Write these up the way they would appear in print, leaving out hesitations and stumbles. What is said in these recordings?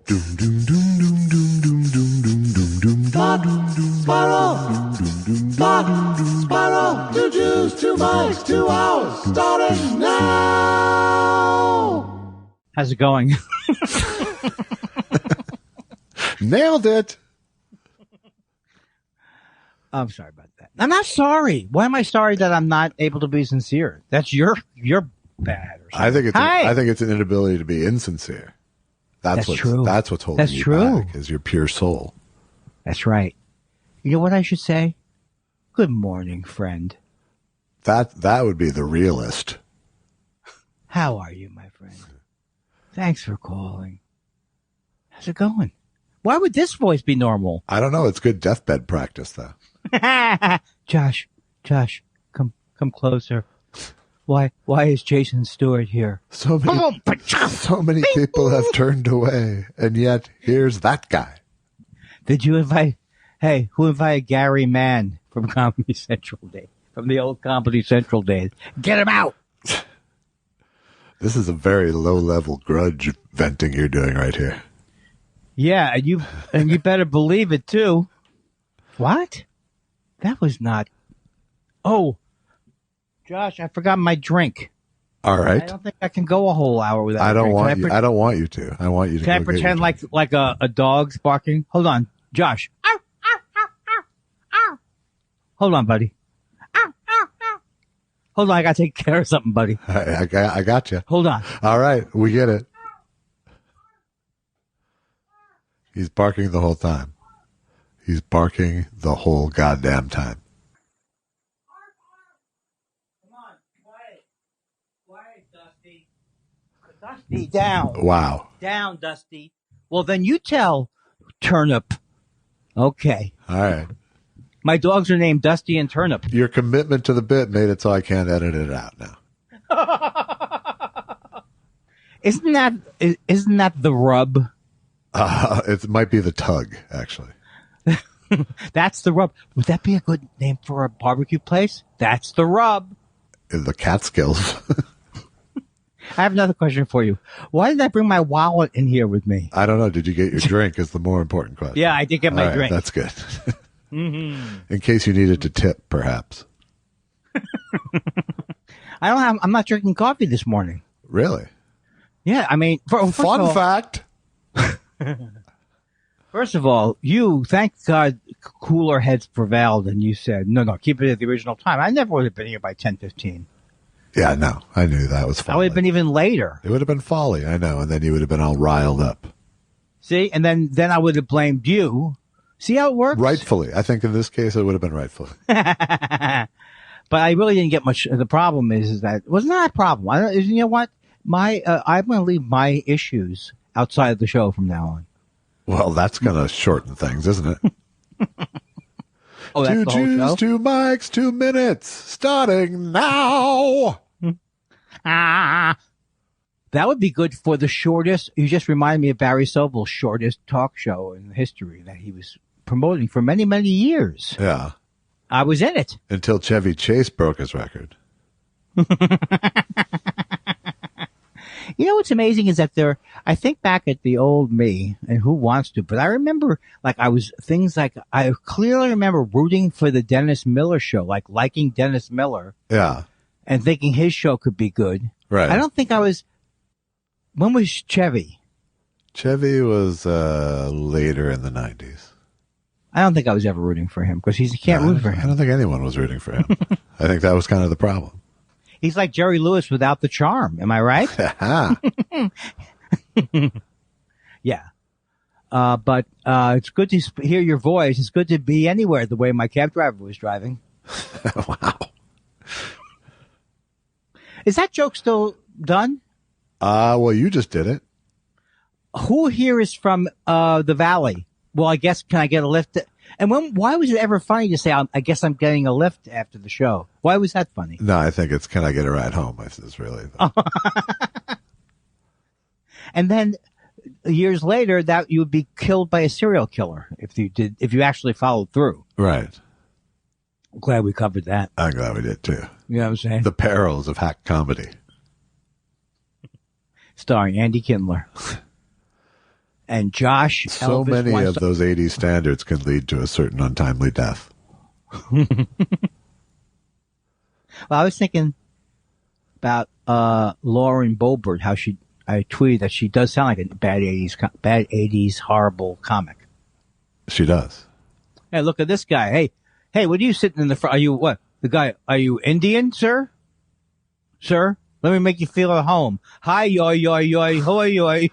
Spiral, 2 Jews, 2 mics, 2 hours, starting now. How's it going? Nailed it. I'm sorry about that. I'm not sorry. Why am I sorry that I'm not able to be sincere? That's your bad. Or something. I think it's an inability to be insincere. That's true. That's what's holding you back is your pure soul. That's right. You know what I should say? Good morning, friend. That would be the realist. How are you, my friend? Thanks for calling. How's it going? Why would this voice be normal? I don't know. It's good deathbed practice, though. Josh, come closer. Why is Jason Stewart here? So many people have turned away, and yet here's that guy. Did you invite? Hey, who invited Gary Mann from Comedy Central Day? From the old Comedy Central days? Get him out! This is a very low-level grudge venting you're doing right here. Yeah, and you better believe it too. What? That was not. Oh, Josh, I forgot my drink. All right. I don't think I can go a whole hour without. I don't want you. I don't want you to. I want you to. Can I pretend like a dog's barking? Hold on, Josh. Hold on, buddy. Hold on, I gotta take care of something, buddy. I got you. Hold on. All right, we get it. He's barking the whole time. He's barking the whole goddamn time. Come on, quiet, Dusty. Dusty, down. Wow. Down, Dusty. Well, then you tell Turnip. Okay. All right. My dogs are named Dusty and Turnip. Your commitment to the bit made it so I can't edit it out now. Isn't that the rub? It might be the tug, actually. That's the rub. Would that be a good name for a barbecue place? That's the rub. The Catskills. I have another question for you. Why did I bring my wallet in here with me? I don't know. Did you get your drink is the more important question. Yeah, I did get my drink. That's good. In case you needed to tip, perhaps. I'm not drinking coffee this morning. Really? Yeah, I mean, fun fact. First of all, thank God, cooler heads prevailed, and you said, no, keep it at the original time. I never would have been here by 10:15. Yeah, no, I knew that was folly. I would have been even later. It would have been folly, I know, and then you would have been all riled up. See, and then I would have blamed you. See how it works? Rightfully. I think in this case, it would have been rightfully. But I really didn't get much. The problem is that it was not a problem. You know what? I'm going to leave my issues outside of the show from now on. Well, that's going to shorten things, isn't it? Oh, that's 2 the whole Jews, show? 2 mics, 2 minutes, starting now. That would be good for the shortest. You just reminded me of Barry Sobel's shortest talk show in history that he was promoting for many, many years. Yeah. I was in it. Until Chevy Chase broke his record. You know what's amazing is that I think back at the old me, and who wants to, but I remember, I clearly remember rooting for the Dennis Miller show, liking Dennis Miller. Yeah. And thinking his show could be good. Right. I don't think I was, when was Chevy? Chevy was later in the 90s. I don't think I was ever rooting for him because he can't root for him. I don't think anyone was rooting for him. I think that was kind of the problem. He's like Jerry Lewis without the charm. Am I right? Yeah. But it's good to hear your voice. It's good to be anywhere the way my cab driver was driving. Wow. Is that joke still done? Well, you just did it. Who here is from the Valley? Well, I guess, can I get a lift? And why was it ever funny to say, I guess I'm getting a lift after the show? Why was that funny? No, I think it's, can I get a ride home? It's really. And then years later, that you would be killed by a serial killer if you actually followed through. Right. I'm glad we covered that. I'm glad we did too. You know what I'm saying? The perils of hack comedy. Starring Andy Kindler. And Josh, So Elvis many of Weinstein. those 80s standards can lead to a certain untimely death. Well, I was thinking about Lauren Boebert, how I tweeted that she does sound like a bad 80s horrible comic. She does. Hey, look at this guy. Hey, what are you sitting in the front? Are you what? The guy, are you Indian, sir? Sir? Let me make you feel at home. Hi, yoy, yoy, yoy, hoy, yoy.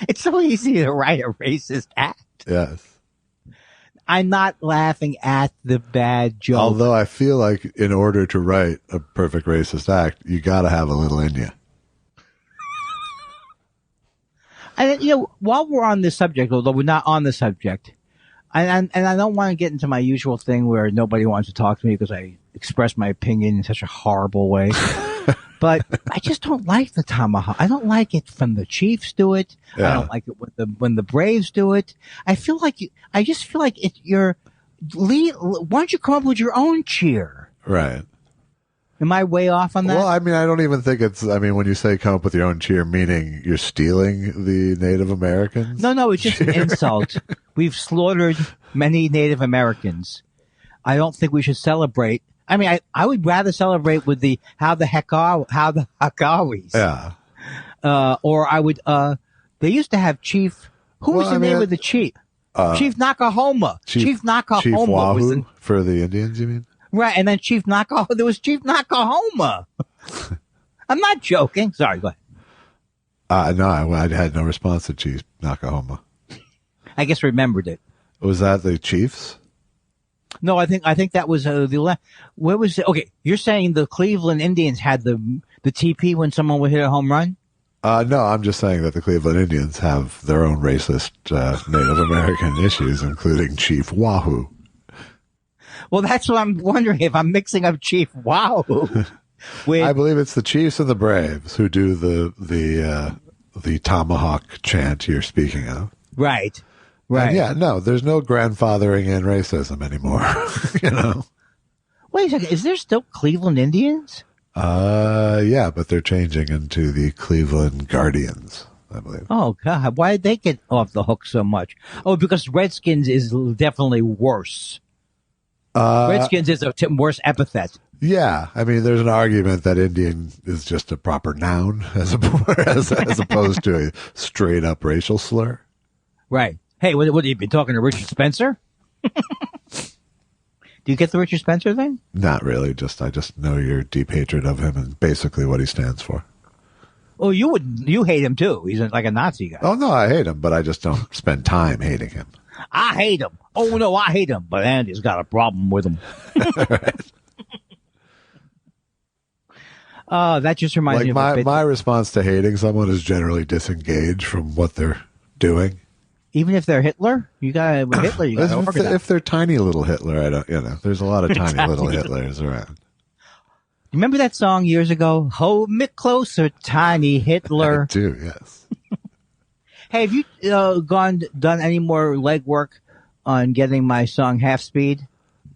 It's so easy to write a racist act. Yes. I'm not laughing at the bad joke. Although I feel like in order to write a perfect racist act, you got to have a little in you. And, while we're on this subject, although we're not on the subject, and I don't want to get into my usual thing where nobody wants to talk to me because I express my opinion in such a horrible way. But I just don't like the tomahawk. I don't like it when the Chiefs do it. Yeah. I don't like it when the Braves do it. I just feel like why don't you come up with your own cheer? Right. Am I way off on that? Well, I mean, I don't even think when you say come up with your own cheer, meaning you're stealing the Native Americans? No, it's just an insult. We've slaughtered many Native Americans. I don't think we should celebrate. I mean, I would rather celebrate with how the heck are we? Yeah. Or I would, they used to have Chief, who was the name of the Chief? Chief Nakahoma. Chief Nakahoma. Chief Wahoo was for the Indians, you mean? right. And then there was Chief Nakahoma. I'm not joking. Sorry, go ahead. No, I had no response to Chief Nakahoma. I guess remembered it. Was that the Chiefs? No, I think that was where was it? Okay, you're saying the Cleveland Indians had the TP when someone would hit a home run? No, I'm just saying that the Cleveland Indians have their own racist Native American issues, including Chief Wahoo. Well, that's what I'm wondering if I'm mixing up Chief Wahoo with. I believe it's the Chiefs and the Braves who do the tomahawk chant you're speaking of. Right. Right. And yeah, no, there's no grandfathering in racism anymore. Wait a second. Is there still Cleveland Indians? Yeah, but they're changing into the Cleveland Guardians, I believe. Oh, God. Why did they get off the hook so much? Oh, because Redskins is definitely worse. Redskins is a worse epithet. Yeah. I mean, there's an argument that Indian is just a proper noun as opposed to a straight up racial slur. Right. Hey, what have you been talking to Richard Spencer? Do you get the Richard Spencer thing? Not really. I just know your deep hatred of him and basically what he stands for. Oh, you hate him too. He's like a Nazi guy. Oh, no, I hate him, but I just don't spend time hating him. I hate him. Oh, no, I hate him. But Andy's got a problem with him. That just reminds me of my response to hating someone is generally disengage from what they're doing. Even if they're Hitler, you gotta organize. If they're tiny little Hitler, I don't. There's a lot of tiny little Hitlers around. Remember that song years ago? Hold me closer, tiny Hitler. I do, yes. Hey, have you done any more legwork on getting my song Half Speed?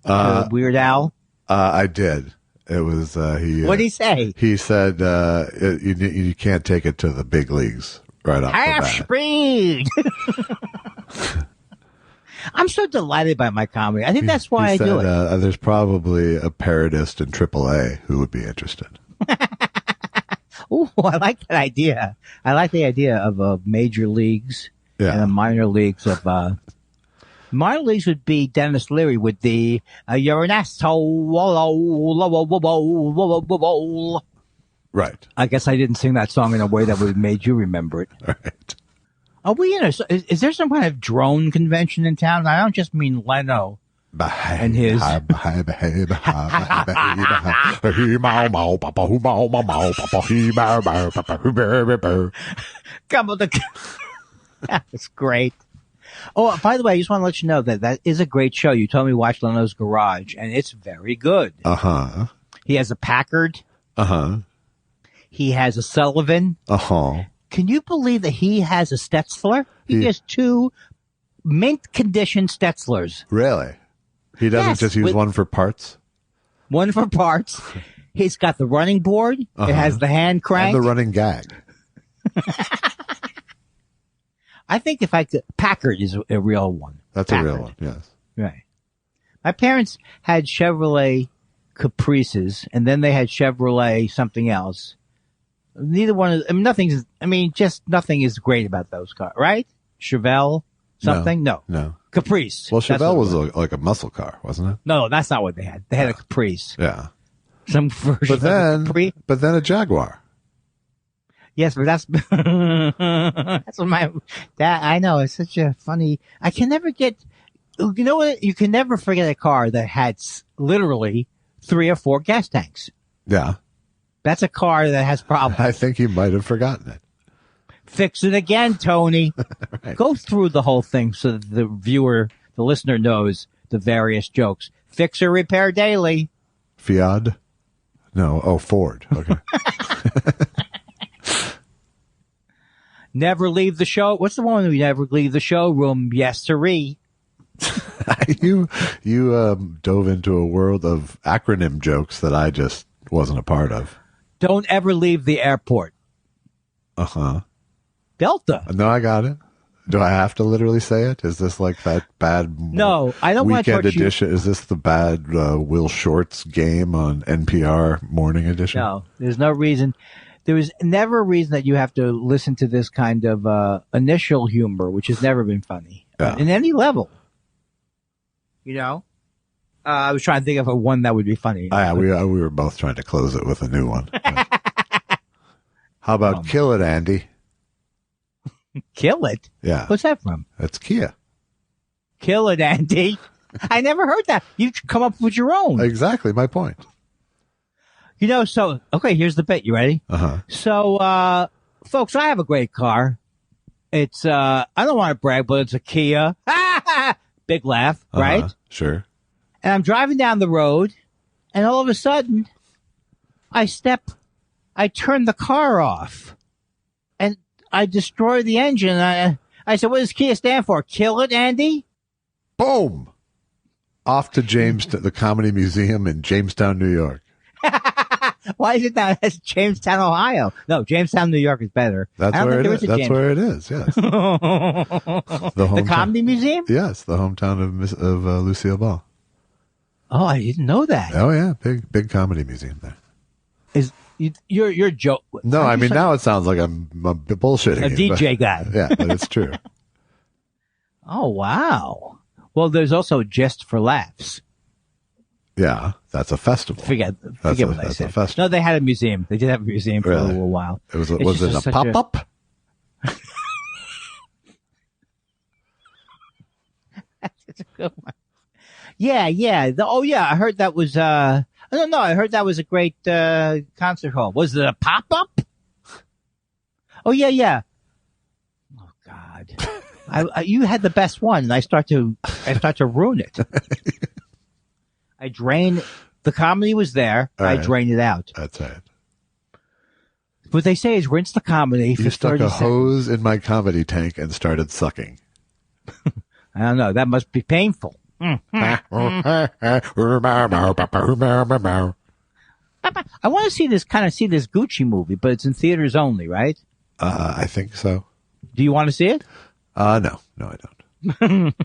Weird Al. I did. It was he. What did he say? He said you can't take it to the big leagues right off Half the bat. Speed. I'm so delighted by my comedy. I think that's why I do it. There's probably a parodist in AAA who would be interested. Oh, I like that idea. I like the idea of major leagues and the minor leagues of. Minor leagues would be Dennis Leary with the "You're an asshole." Right. I guess I didn't sing that song in a way that would have made you remember it. Right. Are we in is there some kind of drone convention in town? I don't just mean Leno and his. That's great. Oh, by the way, I just want to let you know that is a great show. You told me to watch Leno's Garage, and it's very good. Uh-huh. He has a Packard. Uh-huh. He has a Sullivan. Uh-huh. Can you believe that he has a Stetzler? He has two mint condition Stetzlers. Really? He doesn't just use one for parts? One for parts. He's got the running board. It has the hand crank. And the running gag. I think if I could, Packard is a real one. That's Packard. a real one, yes. Right. My parents had Chevrolet Caprices, and then they had Chevrolet something else. Neither one is, just nothing is great about those cars, right? Chevelle something? No. Caprice. Well, Chevelle was like a muscle car, wasn't it? No, that's not what they had. They had a Caprice. Yeah. Some version of a Caprice. But then a Jaguar. Yes, but that's that's what I know. It's such a funny. I can never get. You know what? You can never forget a car that had literally 3 or 4 gas tanks. Yeah, that's a car that has problems. I think you might have forgotten it. Fix it again, Tony. Right. Go through the whole thing so that the listener knows the various jokes. Fix or repair daily. Fiat? No. Oh, Ford. Okay. Never leave the show. What's the one we never leave the showroom? Yes, sirree. You dove into a world of acronym jokes that I just wasn't a part of. Don't ever leave the airport. Uh-huh. Delta. No, I got it. Do I have to literally say it? Is this like that bad No, I don't want to weekend edition? Is this the bad Will Short's game on NPR morning edition? No, there's no reason. There was never a reason that you have to listen to this kind of initial humor, which has never been funny in any level. You know? I was trying to think of a one that would be funny. We were both trying to close it with a new one. How about Kill It, Andy? Kill It? Yeah. What's that from? That's Kia. Kill It, Andy. I never heard that. You come up with your own. Exactly my point. You know, okay, here's the bit. You ready? Uh-huh. So, folks, I have a great car. It's, I don't want to brag, but it's a Kia. Big laugh, right? Sure. And I'm driving down the road, and all of a sudden, I turn the car off, and I destroy the engine. I said, what does Kia stand for? Kill It, Andy? Boom! Off to the Comedy Museum in Jamestown, New York. Why is it that it's Jamestown, Ohio? No, Jamestown, New York is better. That's where it is. That's where it is. Yes. The Comedy Museum? Yes, the hometown of Lucille Ball. Oh, I didn't know that. Oh yeah, big comedy museum there. You're joke? No, I mean now it sounds like I'm bullshitting. A DJ guy. Yeah, but it's true. Oh wow. Well, there's also Just for Laughs. Yeah, that's a festival. Forget what I said. A festival. No, they had a museum. They did have a museum for a little while. Was it a pop-up? That's a good one. Yeah. I heard that was, I don't know. I heard that was a great, concert hall. Was it a pop-up? Oh, yeah. Oh, God. You had the best one, and I start to ruin it. I drain. The comedy was there. Right. I drained it out. That's right. What they say is rinse the comedy for You stuck 30 a seconds. hose in my comedy tank and started sucking. I don't know. That must be painful. I want to see this Gucci movie, but it's in theaters only, right? I think so. Do you want to see it? No, I don't.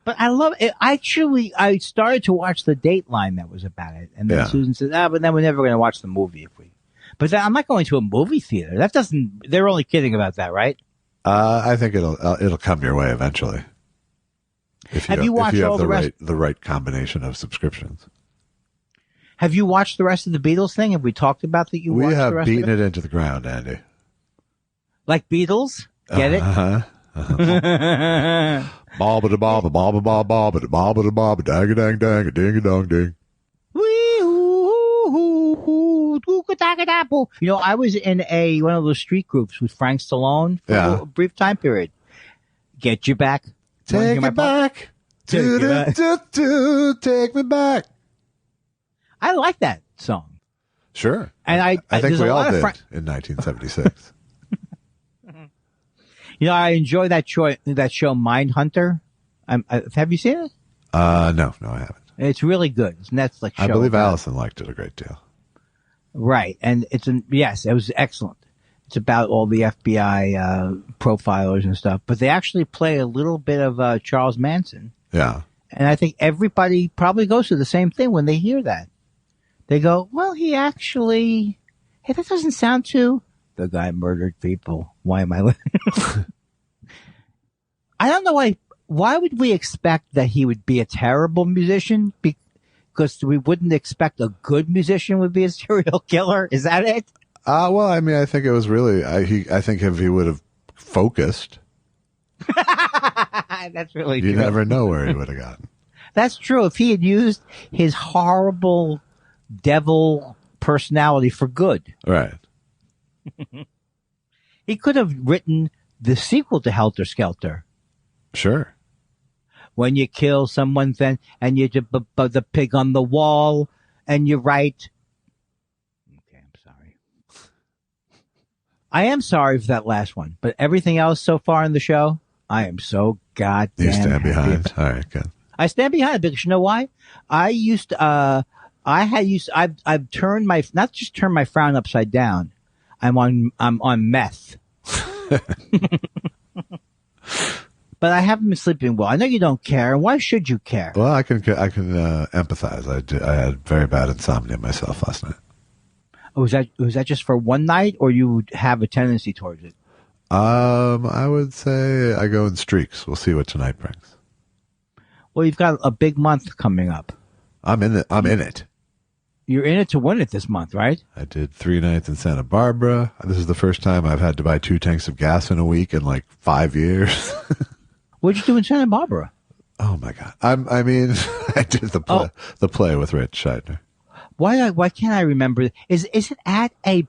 But I love it. Actually, I started to watch the Dateline that was about it. And then Susan said, but then we're never going to watch the movie but then I'm not going to a movie theater. They're only kidding about that, right? I think it'll come your way eventually. If you have the right combination of subscriptions. Have you watched the rest of the Beatles thing? Have we talked about that? We have beaten it into the ground, Andy. Like Beatles? Get it? Uh-huh. Bob da bob bob bob bob da bob da bob dang dang dang ding dong ding. You know, I was in one of those street groups with Frank Stallone for a brief time period. Get you back. Take it back. Take me back. I like that song. Sure. And I think we all did in 1976. You know, I enjoy that show Mindhunter. Have you seen it? No, I haven't. It's really good. It's a Netflix show. I believe Allison liked it a great deal. Right. And it was excellent. It's about all the FBI profilers and stuff. But they actually play a little bit of Charles Manson. Yeah. And I think everybody probably goes through the same thing when they hear that. They go, well, hey, that doesn't sound too... The guy murdered people. Why am I listening? I don't know why would we expect that he would be a terrible musician? Because we wouldn't expect a good musician would be a serial killer. Is that it? Well, I mean, I think it was really, I think if he would have focused, that's really you true. never know where he would have gotten. That's true. If he had used his horrible devil personality for good. Right. He could have written the sequel to Helter Skelter. Sure. When you kill someone, then and you the pig on the wall, and you write. Okay, I'm sorry. I am sorry for that last one, but everything else so far in the show, I am so goddamn. You stand happy. behind. All right, good. I stand behind it because you know why? I've turned not just turned my frown upside down. I'm on meth. But I haven't been sleeping well. I know you don't care. Why should you care? Well, I can empathize. I had very bad insomnia myself last night. Oh, was that just for one night, or you would have a tendency towards it? I would say I go in streaks. We'll see what tonight brings. Well, you've got a big month coming up. I'm in it. You're in it to win it this month, right? I did 3 nights in Santa Barbara. This is the first time I've had to buy 2 tanks of gas in a week in like 5 years. What'd you do in Santa Barbara? Oh my God! I did the play with Rich Scheidner. Why can't I remember? Is it at a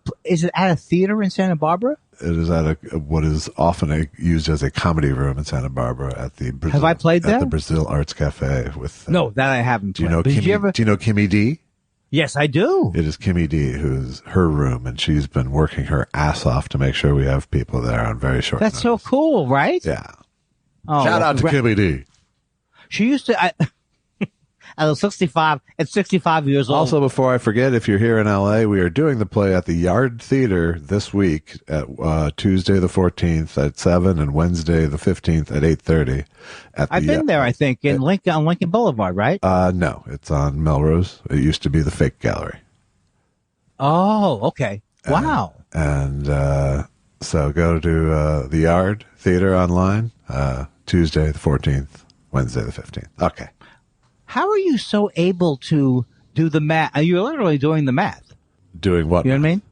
theater in Santa Barbara? It is at what is often used as a comedy room in Santa Barbara at the Brazil, have I played there? At the Brazil Arts Cafe with. No, that I haven't. Do you know Kimmy D? Yes, I do. It is Kimmy D, who's her room, and she's been working her ass off to make sure we have people there on very short notice. That's so cool, right? Yeah. Oh, shout out to Kimmy D. She used to. I was 65. At 65 years old. Also, before I forget, if you're here in LA, we are doing the play at the Yard Theater this week at Tuesday the 14th at 7 and Wednesday the 15th at 8:30. I've been there, I think, on Lincoln Boulevard, right? No, it's on Melrose. It used to be the Fake Gallery. Oh, okay. Wow. And so go to the Yard Theater online Tuesday the 14th, Wednesday the 15th. Okay. How are you so able to do the math? You're literally doing the math. Doing what? You know what I mean?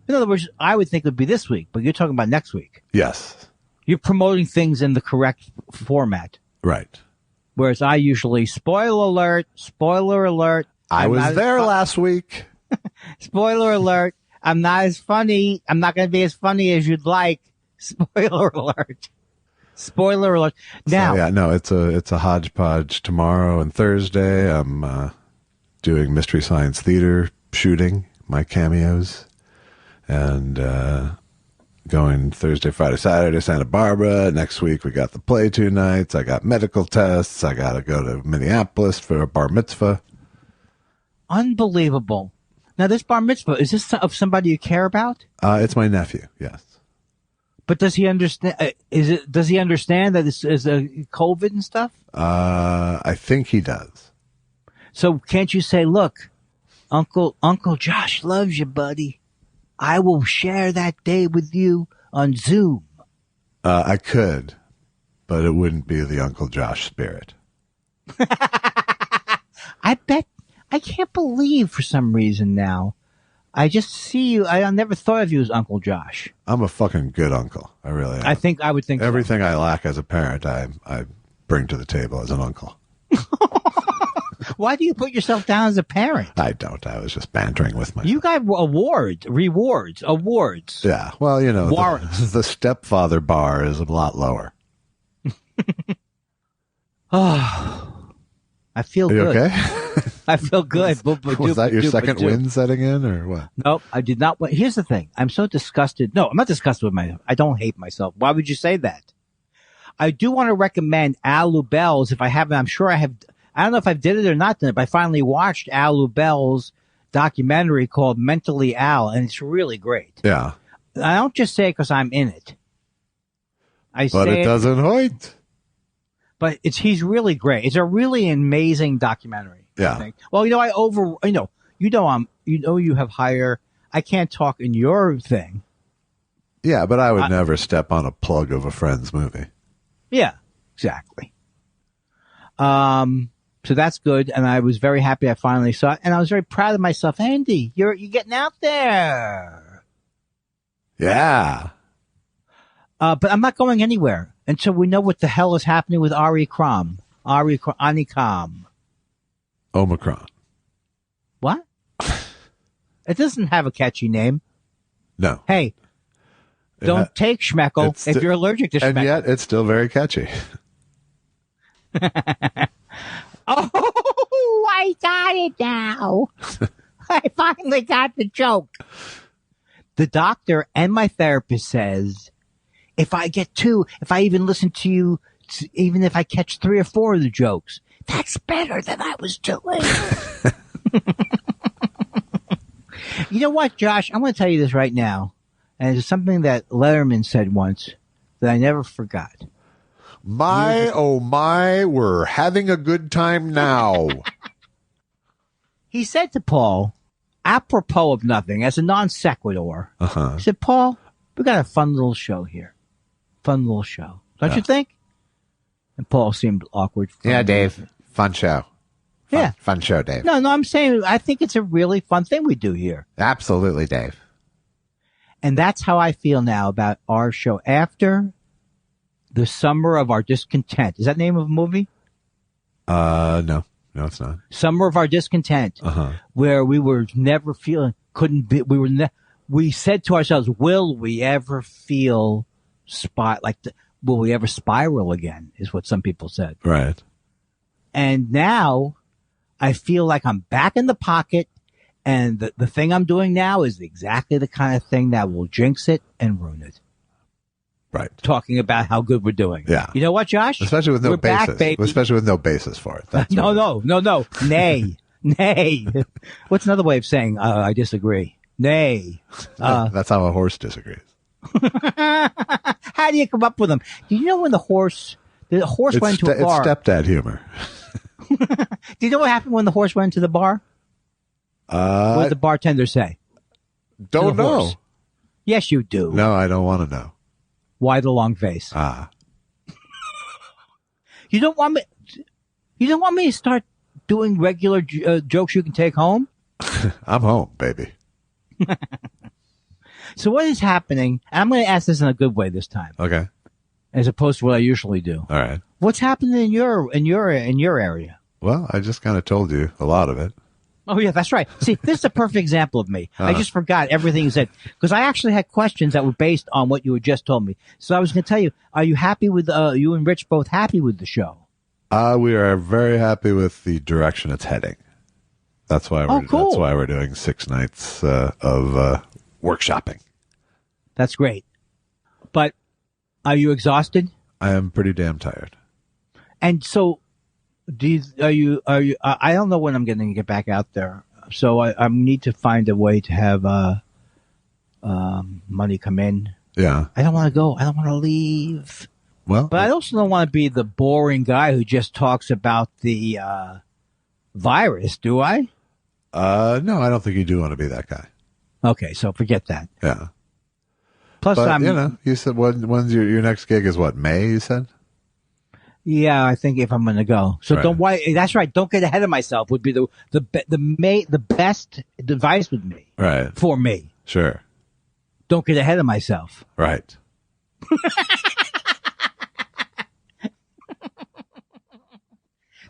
In other words, I would think it would be this week, but you're talking about next week. Yes. You're promoting things in the correct format. Right. Whereas I usually, spoiler alert. I was there last week. Spoiler alert. I'm not as funny. I'm not going to be as funny as you'd like. Spoiler alert. Spoiler alert. Now, so, yeah, no, it's a hodgepodge tomorrow and Thursday. I'm doing Mystery Science Theater shooting my cameos, and going Thursday, Friday, Saturday, Santa Barbara. Next week we got the play 2 nights. I got medical tests. I got to go to Minneapolis for a bar mitzvah. Unbelievable. Now, this bar mitzvah, is this of somebody you care about? It's my nephew. Yes. But does he understand? Does he understand that this is a COVID and stuff? I think he does. So can't you say, "Look, Uncle Josh loves you, buddy. I will share that day with you on Zoom." I could, but it wouldn't be the Uncle Josh spirit. I bet. I can't believe for some reason now. I just see you. I never thought of you as Uncle Josh. I'm a fucking good uncle. I really am. I would think everything so. I lack as a parent, I bring to the table as an uncle. Why do you put yourself down as a parent? I don't. I was just bantering with myself. You got rewards. Yeah. Well, you know, the stepfather bar is a lot lower. Oh, I feel Are you good. okay? I feel good. Was that your second win setting in, or what? Nope, I did not win. Here's the thing. I'm so disgusted. No, I'm not disgusted with myself. I don't hate myself. Why would you say that? I do want to recommend Al Lubell's. If I haven't, I'm sure I have. I don't know if I did it or not, but I finally watched Al Lubell's documentary called Mentally Al, and it's really great. Yeah. I don't just say it because I'm in it. But say it doesn't hurt. But he's really great. It's a really amazing documentary. Yeah. I think. Well, you have higher. I can't talk in your thing. Yeah, but I would never step on a plug of a friend's movie. Yeah, exactly. So that's good, and I was very happy I finally saw it, and I was very proud of myself. Andy, you're getting out there. Yeah. But I'm not going anywhere until we know what the hell is happening with Anikam. Omicron. What? It doesn't have a catchy name. No. Hey, don't take Schmeckel if you're allergic to Schmeckel. And yet, it's still very catchy. Oh, I got it now. I finally got the joke. The doctor and my therapist says, if I even listen to you, even if I catch 3 or 4 of the jokes, that's better than I was doing. You know what, Josh? I'm going to tell you this right now. And it's something that Letterman said once that I never forgot. Oh my, we're having a good time now. He said to Paul, apropos of nothing, as a non sequitur, he said, Paul, we got a fun little show here. Fun little show. Don't you think? And Paul seemed awkward. Yeah, Dave. Fun show. Fun show, Dave. No, I'm saying I think it's a really fun thing we do here. Absolutely, Dave. And that's how I feel now about our show. After the Summer of Our Discontent. Is that the name of a movie? No. No, it's not. Summer of Our Discontent. Where we were never feeling, we said to ourselves, will we ever feel will we ever spiral again, is what some people said. Right. And now I feel like I'm back in the pocket, and the thing I'm doing now is exactly the kind of thing that will jinx it and ruin it. Right. Talking about how good we're doing. Yeah. You know what, Josh? Especially with no basis. Back, baby. Especially with no basis for it. That's No. Nay. Nay. What's another way of saying I disagree? Nay. That's how a horse disagrees. How do you come up with them? Do you know when the horse went to a bar? It's stepdad humor. Do you know what happened when the horse went to the bar? What did the bartender say? Don't know. Horse? Yes, you do. No, I don't want to know. Why the long face? You don't want me to start doing regular jokes you can take home? I'm home, baby. So what is happening? And I'm going to ask this in a good way this time. Okay. As opposed to what I usually do. All right. What's happening in your area? Well, I just kind of told you a lot of it. Oh, yeah, that's right. See, this is a perfect example of me. I just forgot everything you said because I actually had questions that were based on what you had just told me. So I was going to tell you, are you happy with, you and Rich both happy with the show? We are very happy with the direction it's heading. That's why we're doing 6 nights of workshopping. That's great. But are you exhausted? I am pretty damn tired. And so are you I don't know when I'm going to get back out there. So I need to find a way to have money come in. Yeah. I don't want to go. I don't want to leave. Well, but I also don't want to be the boring guy who just talks about the virus, do I? No, I don't think you do want to be that guy. Okay, so forget that. Yeah. Plus, you said when's your next gig is what, May, you said? Yeah, I think if I'm going to go. So right. That's right. Don't get ahead of myself would be the best advice with me. Right. For me. Sure. Don't get ahead of myself. Right.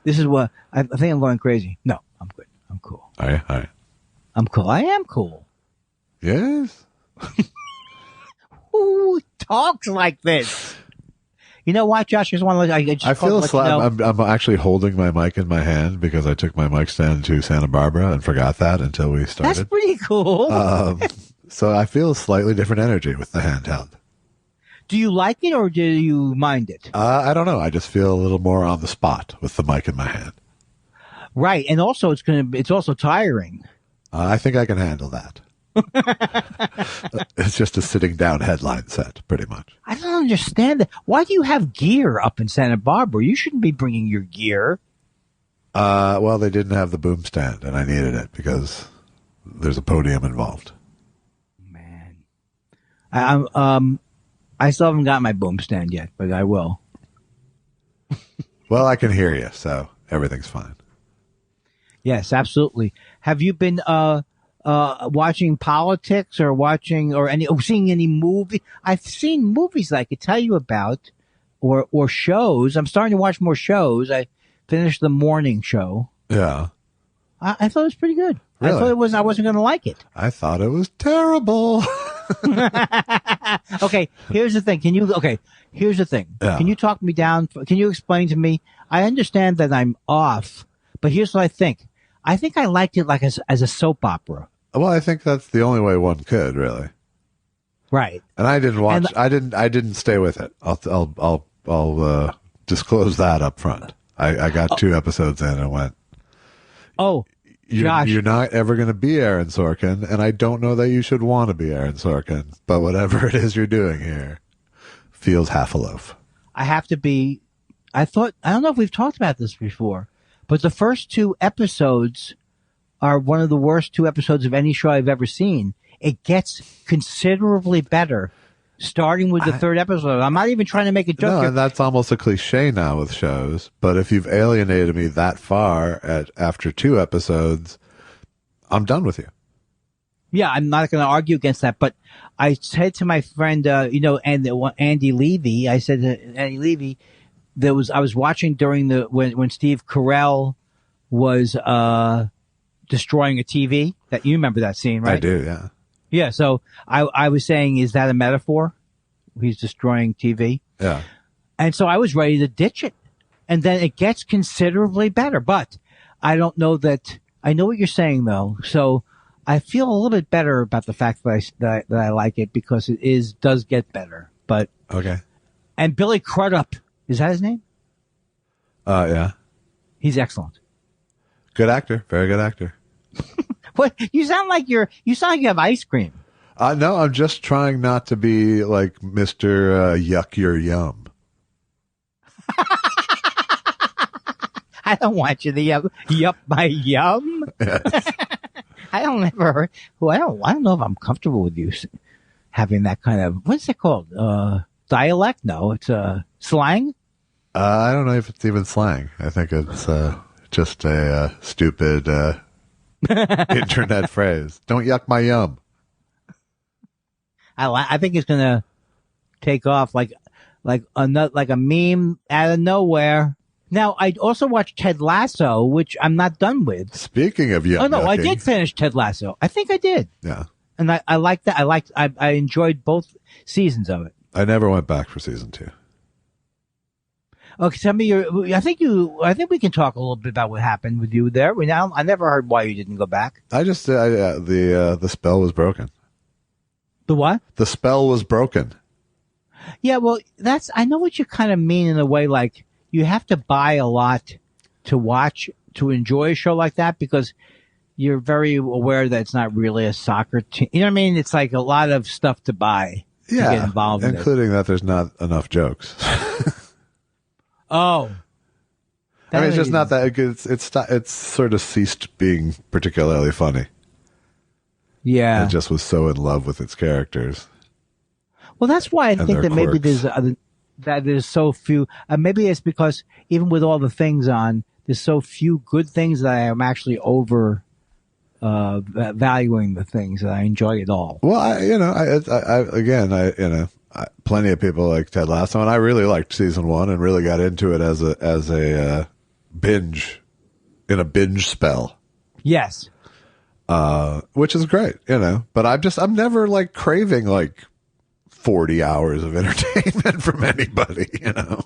This is what I think I'm going crazy. No, I'm good. I'm cool. All right. I'm cool. I am cool. Yes. Who talks like this? You know what, Josh? I feel I'm actually holding my mic in my hand because I took my mic stand to Santa Barbara and forgot that until we started. That's pretty cool. So I feel a slightly different energy with the handheld. Do you like it or do you mind it? I don't know. I just feel a little more on the spot with the mic in my hand. Right, and also it's also tiring. I think I can handle that. It's just a sitting down headline set, pretty much. I don't understand that. Why do you have gear up in Santa Barbara? You shouldn't be bringing your gear. Well, they didn't have the boom stand, and I needed it because there's a podium involved. Man, I still haven't got my boom stand yet, but I will. Well, I can hear you, so everything's fine. Yes, absolutely. Have you been watching politics or seeing any movie? I've seen movies that I could tell you about, or shows. I'm starting to watch more shows. I finished the morning show. Yeah, I thought it was pretty good. Really? I thought I wasn't going to like it. I thought it was terrible. Okay, here's the thing. Here's the thing. Yeah. Can you talk me down? Can you explain to me? I understand that I'm off, but here's what I think. I think I liked it like as a soap opera. Well, I think that's the only way one could, really. Right. And I didn't watch. I didn't stay with it. I'll disclose that up front. I got 2 episodes in and went, oh, Josh, you're not ever going to be Aaron Sorkin, and I don't know that you should want to be Aaron Sorkin. But whatever it is you're doing here feels half a loaf. I have to be. I don't know if we've talked about this before, but the first 2 episodes are one of the worst 2 episodes of any show I've ever seen. It gets considerably better, starting with the 3rd episode. I'm not even trying to make a joke. No, here. and that's almost a cliche now with shows. But if you've alienated me that far after 2 episodes, I'm done with you. Yeah, I'm not going to argue against that. But I said to my friend, Andy Levy, I said to Andy Levy, I was watching during when Steve Carell was destroying a TV. That you remember that scene, right? I do, yeah. Yeah. So I was saying, is that a metaphor? He's destroying TV. Yeah. And so I was ready to ditch it. And then it gets considerably better. But I don't know that I know what you're saying though. So I feel a little bit better about the fact that I like it because it does get better. But Okay. and Billy Crudup, is that his name? Yeah. He's excellent. Good actor. Very good actor. What you sound like you have ice cream. No, I'm just trying not to be like Mr. Yuck Your Yum. I don't want you to yup my yum. Yes. I don't know if I'm comfortable with you having that kind of, what's it called? Dialect? No, it's slang. I don't know if it's even slang. I think it's just a stupid internet phrase. Don't yuck my yum. I think it's gonna take off like a meme out of nowhere. Now, I also watched Ted Lasso, which I'm not done with. Speaking of yuck. Oh no, I did finish Ted Lasso. I think I did. Yeah. And I liked that. I enjoyed both seasons of it. I never went back for season 2. Okay, tell me I think we can talk a little bit about what happened with you there. I never heard why you didn't go back. I just the spell was broken. The what? The spell was broken. Yeah, well, I know what you kind of mean in a way, like you have to buy a lot to watch, to enjoy a show like that because you're very aware that it's not really a soccer team. You know what I mean? It's like a lot of stuff to buy to get involved in it. Including that there's not enough jokes. Oh. I mean, it's just not that it's sort of ceased being particularly funny. Yeah. It just was so in love with its characters. Well, that's why I think that maybe quirks. there's so few. Maybe it's because even with all the things on, there's so few good things that I am actually over valuing the things that I enjoy it all. Well, plenty of people like Ted Lasso, and I really liked season 1 and really got into it as a binge spell. Yes. Which is great, but I'm never like craving like 40 hours of entertainment from anybody,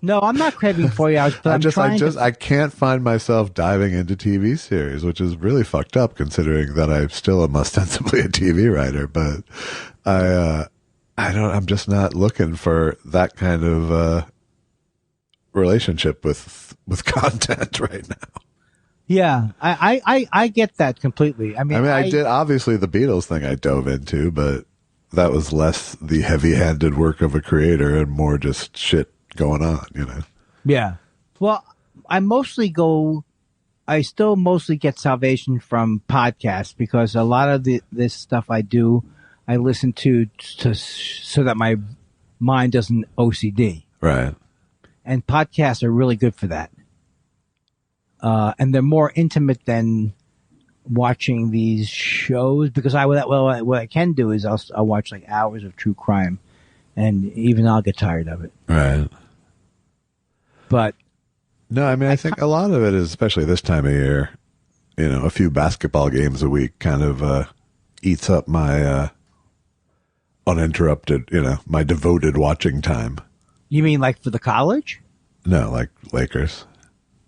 No, I'm not craving 40 hours, but I can't find myself diving into TV series, which is really fucked up considering that I still am ostensibly a TV writer, but I'm just not looking for that kind of relationship with content right now. Yeah, I get that completely. I mean, I did, obviously the Beatles thing I dove into, but that was less the heavy-handed work of a creator and more just shit going on, you know? Yeah. Well, I still mostly get salvation from podcasts because a lot of this stuff I do, I listen to so that my mind doesn't OCD. Right. And podcasts are really good for that. And they're more intimate than watching these shows because what I can do is I'll watch like hours of true crime and even I'll get tired of it. Right. But no, I mean, I think a lot of it is, especially this time of year, you know, a few basketball games a week kind of eats up my uninterrupted, you know, my devoted watching time. you mean like for the college? No, like Lakers.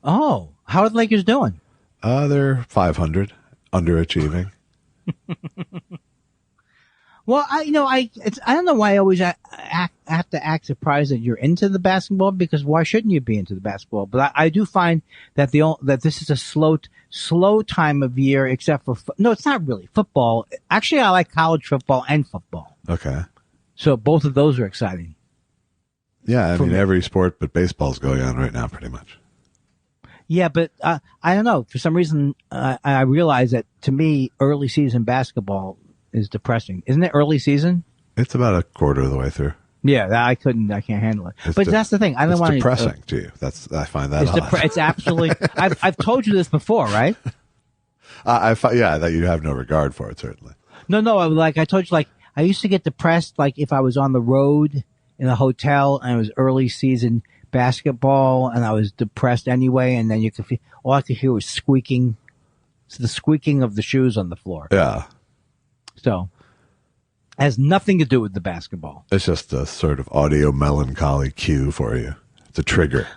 Oh, how are the Lakers doing? They're 500, underachieving. Well, I don't know why I always have to act surprised that you're into the basketball because why shouldn't you be into the basketball? But I do find that that this is a slow time of year, except for no, it's not really football. Actually, I like college football and football. Okay. So both of those are exciting. Yeah, I mean, every sport but baseball's going on right now, pretty much. Yeah, but I don't know. For some reason, I realize that to me, early season basketball is depressing. Isn't it early season? It's about a quarter of the way through. Yeah, I can't handle it. But that's the thing. I don't want to. It's depressing to you. I find that odd. It's absolutely. I've told you this before, right? That you have no regard for it, certainly. No. Like I told you, like I used to get depressed, like if I was on the road in a hotel and it was early season basketball, and I was depressed anyway. And then all I could hear was squeaking. It's the squeaking of the shoes on the floor. Yeah. So, it has nothing to do with the basketball. It's just a sort of audio melancholy cue for you. It's a trigger.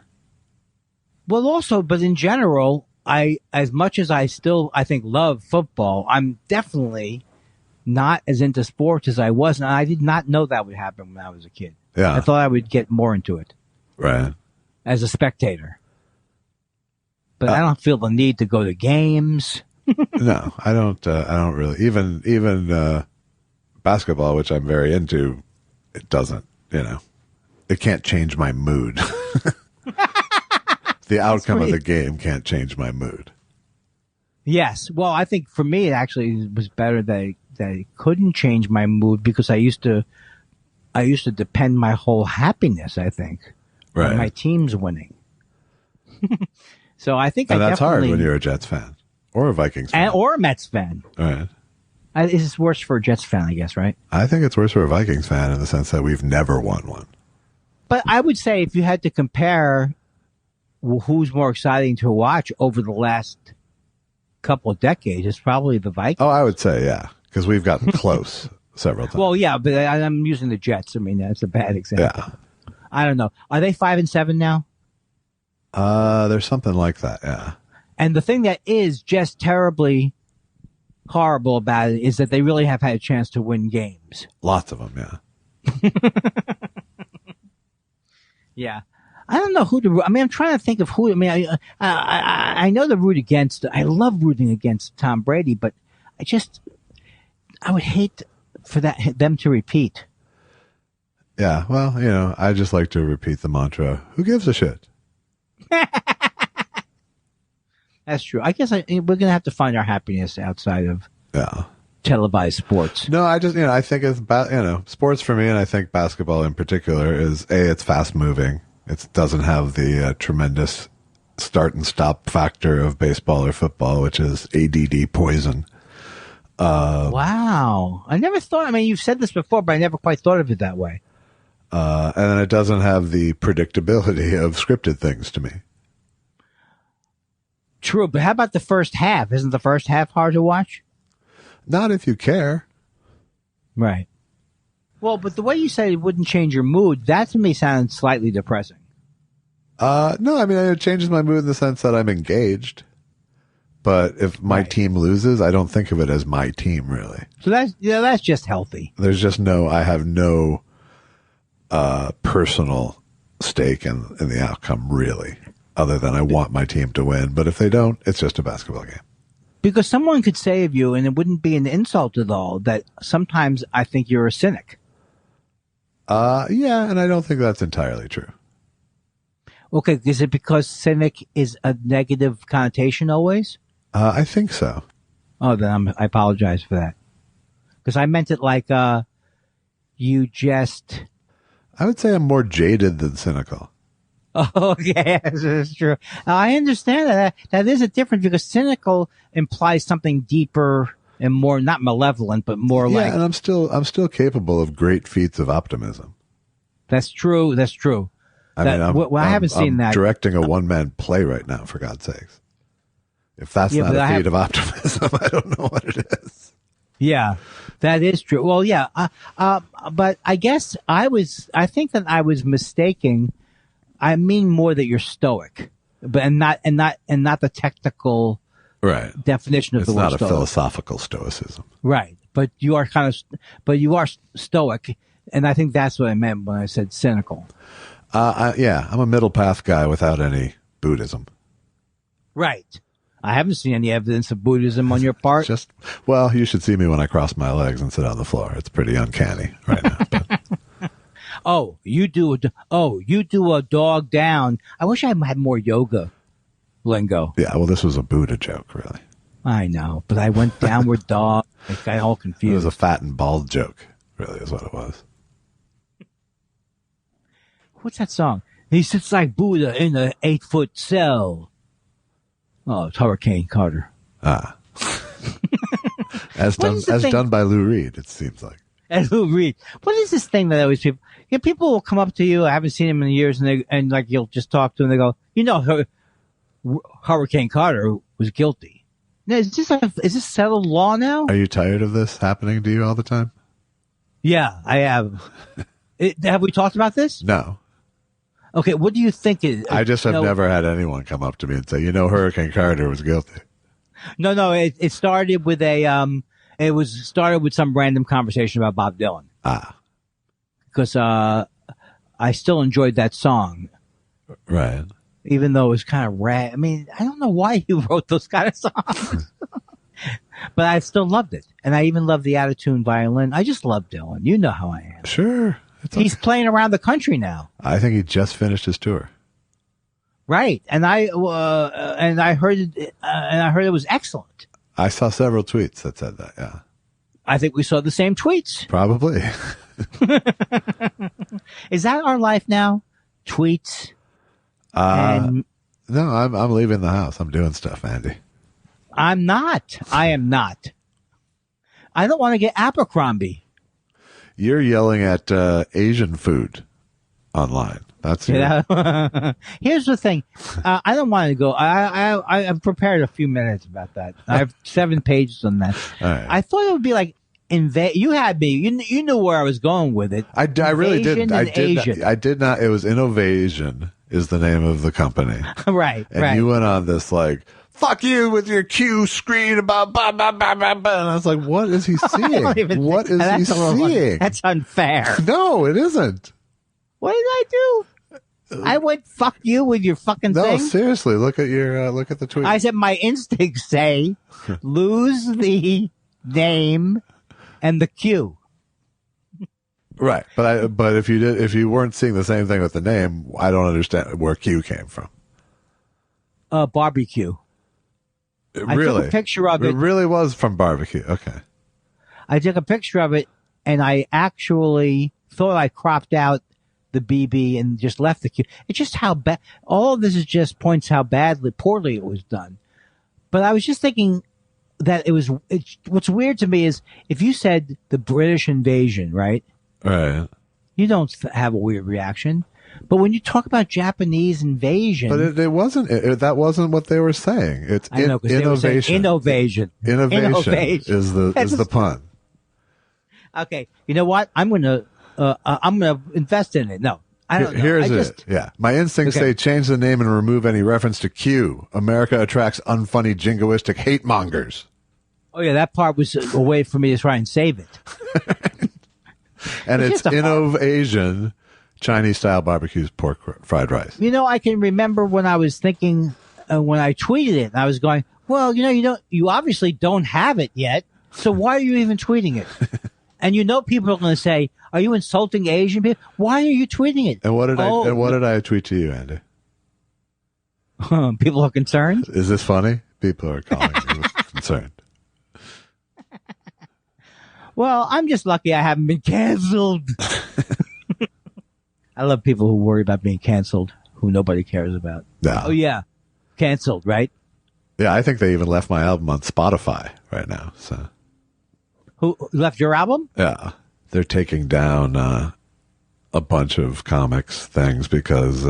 Well, also, but in general, as much as I think love football, I'm definitely not as into sports as I was, and I did not know that would happen when I was a kid. Yeah. I thought I would get more into it. Right. As a spectator. But I don't feel the need to go to games. No, I don't really. Even basketball, which I'm very into, it doesn't, you know, it can't change my mood. The outcome of the game can't change my mood. Yes. Well, I think for me, it actually was better that it couldn't change my mood because I used to depend my whole happiness, I think, on my team's winning. So I think and that's hard when you're a Jets fan. Or a Vikings fan. Or a Mets fan. All right. It's worse for a Jets fan, I guess, right? I think it's worse for a Vikings fan in the sense that we've never won one. But I would say if you had to compare who's more exciting to watch over the last couple of decades, it's probably the Vikings. Oh, I would say, yeah, because we've gotten close several times. Well, yeah, but I'm using the Jets. I mean, that's a bad example. Yeah. I don't know. Are they 5-7 now? There's something like that, yeah. And the thing that is just terribly horrible about it is that they really have had a chance to win games. Lots of them, yeah. Yeah. I don't know who to root. I mean, I'm trying to think of who. I mean, I know to root against. I love rooting against Tom Brady, but I would hate for them to repeat. Yeah, well, you know, I just like to repeat the mantra, who gives a shit? That's true. I guess we're going to have to find our happiness outside of televised sports. No, I think it's, sports for me, and I think basketball in particular is, it's fast moving. It doesn't have the tremendous start and stop factor of baseball or football, which is ADD poison. Wow. I never thought, I mean, you've said this before, but I never quite thought of it that way. And then it doesn't have the predictability of scripted things to me. True, but how about the first half? Isn't the first half hard to watch? Not if you care. Right. Well, but the way you said it wouldn't change your mood, that to me sounds slightly depressing. No, I mean, it changes my mood in the sense that I'm engaged. But if my team loses, I don't think of it as my team, really. So that's just healthy. I have no personal stake in the outcome, really. other than I want my team to win. But if they don't, it's just a basketball game. Because someone could say of you, and it wouldn't be an insult at all, that sometimes I think you're a cynic. Yeah, and I don't think that's entirely true. Okay, is it because cynic is a negative connotation always? I think so. Oh, then I apologize for that. Because I meant it like you just... I would say I'm more jaded than cynical. Oh, yes, that's true. I understand that. That is a difference because cynical implies something deeper and more, not malevolent, but more like... Yeah, and I'm still capable of great feats of optimism. That's true. That's true. I haven't seen that. I'm directing a one-man play right now, for God's sakes. If that's not a feat of optimism, I don't know what it is. Yeah, that is true. Well, yeah, but I guess I think that I was mistaking. I mean more that you're stoic, but and not the technical definition of the word stoic. It's not a philosophical stoicism. Right, but you are you are stoic, and I think that's what I meant when I said cynical. I'm a middle path guy without any Buddhism. Right. I haven't seen any evidence of Buddhism on your part. You should see me when I cross my legs and sit on the floor. It's pretty uncanny right now. But. You do a dog down. I wish I had more yoga lingo. Yeah, well, this was a Buddha joke, really. I know, but I went downward dog. I got all confused. It was a fat and bald joke, really, is what it was. What's that song? He sits like Buddha in an 8-foot cell. Oh, it's Hurricane Carter. As done by Lou Reed, it seems like. And Lou Reed. What is this thing that always people will come up to you? I haven't seen him in years, and you'll just talk to him. And they go, Hurricane Carter was guilty. Now, is this settled law now? Are you tired of this happening to you all the time? Yeah, I have. Have we talked about this? No. Okay, what do you think is... I just have never had anyone come up to me and say, Hurricane Carter was guilty. No, it started with started with some random conversation about Bob Dylan. Because I still enjoyed that song. Right. Even though it was kind of rad. I mean, I don't know why he wrote those kind of songs. But I still loved it. And I even loved the out-of-tune violin. I just love Dylan. You know how I am. Sure. He's playing around the country now. I think he just finished his tour. Right, and I heard it, was excellent. I saw several tweets that said that. Yeah, I think we saw the same tweets. Probably. Is that our life now? Tweets. No, I'm leaving the house. I'm doing stuff, Andy. I'm not. I am not. I don't want to get Abercrombie. You're yelling at Asian food online. That's Here's the thing. I don't want to go. I've prepared a few minutes about that. I have 7 pages on that. Right. I thought it would be like you had me. You knew where I was going with it. I really didn't. I did not. It was Innovasion is the name of the company. Right. And you went on this like, fuck you with your Q screen about blah, blah, blah, blah, blah. And I was like, what is he seeing? What is he seeing? That's unfair. No, it isn't. What did I do? I went, fuck you with your fucking thing? No, seriously, look at the tweet. I said my instincts say, lose the name and the Q. Right. But if you weren't seeing the same thing with the name, I don't understand where Q came from. Barbecue. Really? I took a picture of it. It really was from barbecue. Okay. I took a picture of it, and I actually thought I cropped out the BB and just left the Q. It's just how bad. All of this is just points how poorly it was done. But I was just thinking that what's weird to me is if you said the British invasion, right? Right. You don't have a weird reaction. But when you talk about Japanese invasion, but it wasn't. That wasn't what they were saying. It's innovation. Innovation is the pun. Okay, you know what? I'm gonna invest in it. No, I don't know. Here's it. Yeah, my instincts say change the name and remove any reference to Q. America attracts unfunny, jingoistic hate mongers. Oh yeah, that part was a way for me to try and save it. And it's Innovation Chinese style barbecues, pork fried rice. You know, I can remember when I was thinking, when I tweeted it, and I was going, well, you obviously don't have it yet, so why are you even tweeting it? And people are going to say, are you insulting Asian people? Why are you tweeting it? And what did I tweet to you, Andy? People are concerned? Is this funny? People are calling me concerned. Well, I'm just lucky I haven't been canceled. I love people who worry about being canceled, who nobody cares about. Yeah. Oh, yeah. Canceled, right? Yeah, I think they even left my album on Spotify right now. So, who left your album? Yeah. They're taking down a bunch of comics things because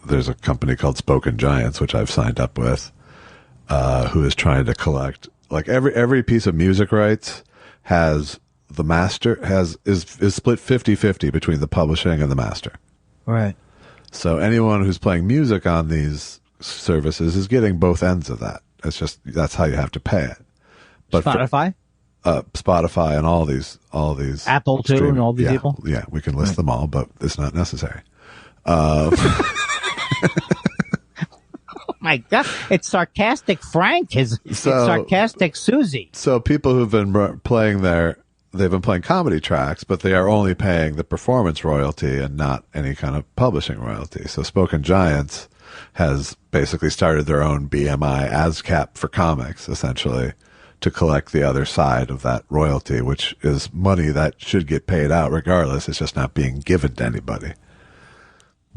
there's a company called Spoken Giants, which I've signed up with, who is trying to collect, like, every piece of music rights has the master is split 50-50 between the publishing and the master. Right. So anyone who's playing music on these services is getting both ends of that. It's just, that's how you have to pay it. But Spotify? Spotify and all these Apple too, and all these people? Yeah, we can list them all, but it's not necessary. My God, it's sarcastic Frank. It's sarcastic Susie. So people who've been playing they've been playing comedy tracks, but they are only paying the performance royalty and not any kind of publishing royalty. So Spoken Giants has basically started their own BMI ASCAP for comics, essentially, to collect the other side of that royalty, which is money that should get paid out regardless. It's just not being given to anybody.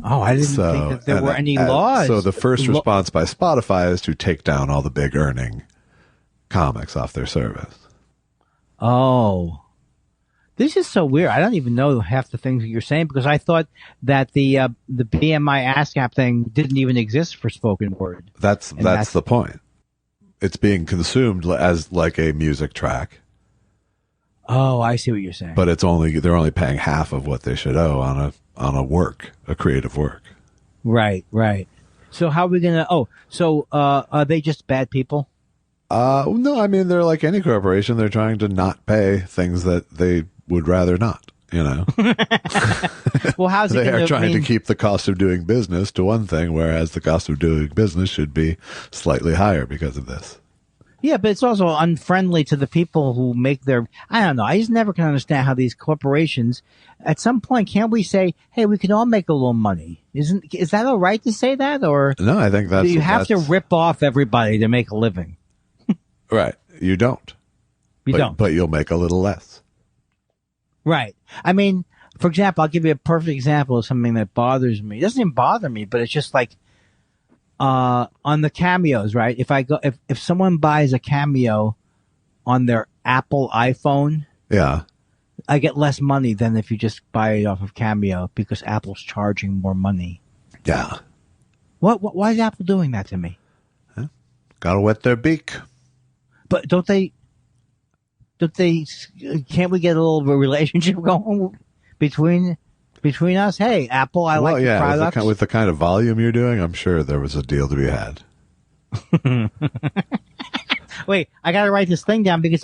Oh, I didn't think that there were any laws. So the first response by Spotify is to take down all the big earning comics off their service. Oh, this is so weird. I don't even know half the things that you're saying because I thought that the BMI ASCAP thing didn't even exist for spoken word. That's the point. It's being consumed as like a music track. Oh, I see what you're saying. But they're only paying half of what they should owe on a creative work. Right. So how are we gonna? Are they just bad people? No, I mean they're like any corporation. They're trying to not pay things that they would rather not. Well, how's it? They are trying to keep the cost of doing business to one thing, whereas the cost of doing business should be slightly higher because of this. Yeah, but it's also unfriendly to the people who make their. I don't know. I just never can understand how these corporations. At some point, can't we say, "Hey, we can all make a little money"? Is that all right to say that, or no? I think that's you have to rip off everybody to make a living. Right. You don't. But you'll make a little less. Right. I mean, for example, I'll give you a perfect example of something that bothers me. It doesn't even bother me, but it's just like on the cameos, right? If someone buys a cameo on their Apple iPhone, yeah, I get less money than if you just buy it off of Cameo because Apple's charging more money. Yeah. Why is Apple doing that to me? Huh? Gotta wet their beak. But don't they, can't we get a little relationship going between us? Hey, Apple, I like your products. With the kind of volume you're doing, I'm sure there was a deal to be had. Wait, I got to write this thing down because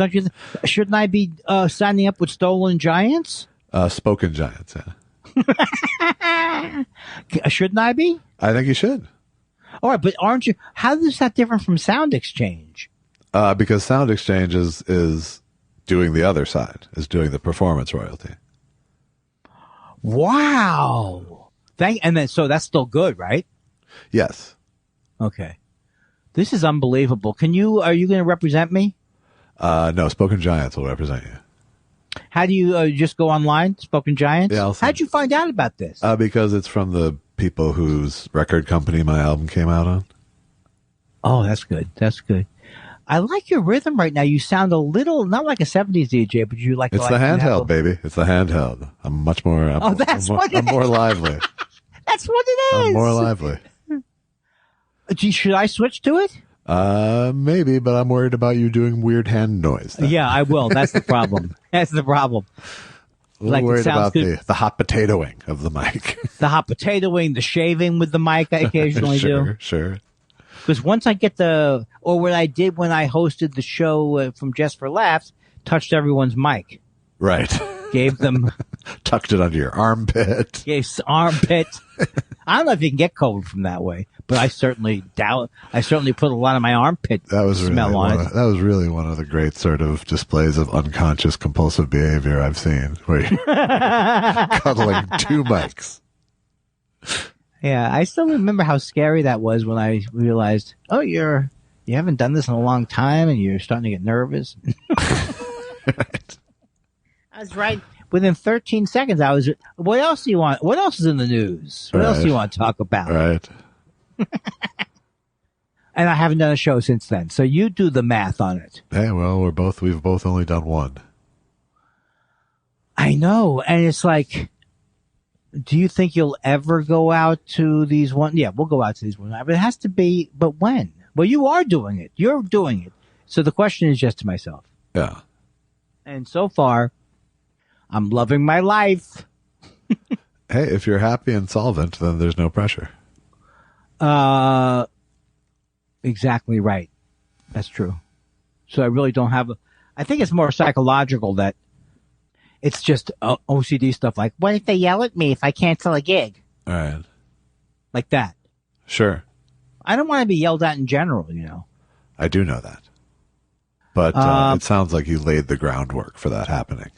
shouldn't I be signing up with Stolen Giants? Spoken Giants, yeah. Shouldn't I be? I think you should. All right, but aren't you? How is that different from Sound Exchange? Because Sound Exchange is doing the other side, is doing the performance royalty. Wow. So that's still good, right? Yes. Okay. This is unbelievable. Are you going to represent me? No, Spoken Giants will represent you. How do you just go online, Spoken Giants? Yeah, how'd you find out about this? Because it's from the people whose record company my album came out on. Oh, that's good. That's good. I like your rhythm right now. You sound a little, not like a 70s DJ, but you like... It's the handheld, baby. It's the handheld. I'm much more... I'm more lively. That's what it is. I'm more lively. Should I switch to it? Maybe, but I'm worried about you doing weird hand noise. Then. Yeah, I will. That's the problem. That's the problem. A little worried about the hot potatoing of the mic. The hot potatoing, the shaving with the mic I occasionally do. Sure. Because once I get or what I did when I hosted the show from Just for Laughs, touched everyone's mic. Right. Gave them Tucked it under your armpit. gave armpit. I don't know if you can get COVID from that way, but I certainly doubt. I certainly put a lot of my armpit smell on it. That was really one of the great sort of displays of unconscious compulsive behavior I've seen, where you're cuddling two mics. Yeah, I still remember how scary that was when I realized, oh, you haven't done this in a long time, and you're starting to get nervous. Right. I was right. Within 13 seconds, I was. What else do you want? What else is in the news? What else do you want to talk about? Right. And I haven't done a show since then. So you do the math on it. Hey, well, we've both only done one. I know, and it's like, do you think you'll ever go out to these one? Yeah, we'll go out to these one. But it has to be. But when? Well, you are doing it. You're doing it. So the question is just to myself. Yeah. And so far, I'm loving my life. Hey, if you're happy and solvent, then there's no pressure. Exactly right. That's true. So I really don't have I think it's more psychological that it's just OCD stuff like, what if they yell at me if I cancel a gig? All right. Like that. Sure. I don't want to be yelled at in general, you know. I do know that. But it sounds like you laid the groundwork for that happening.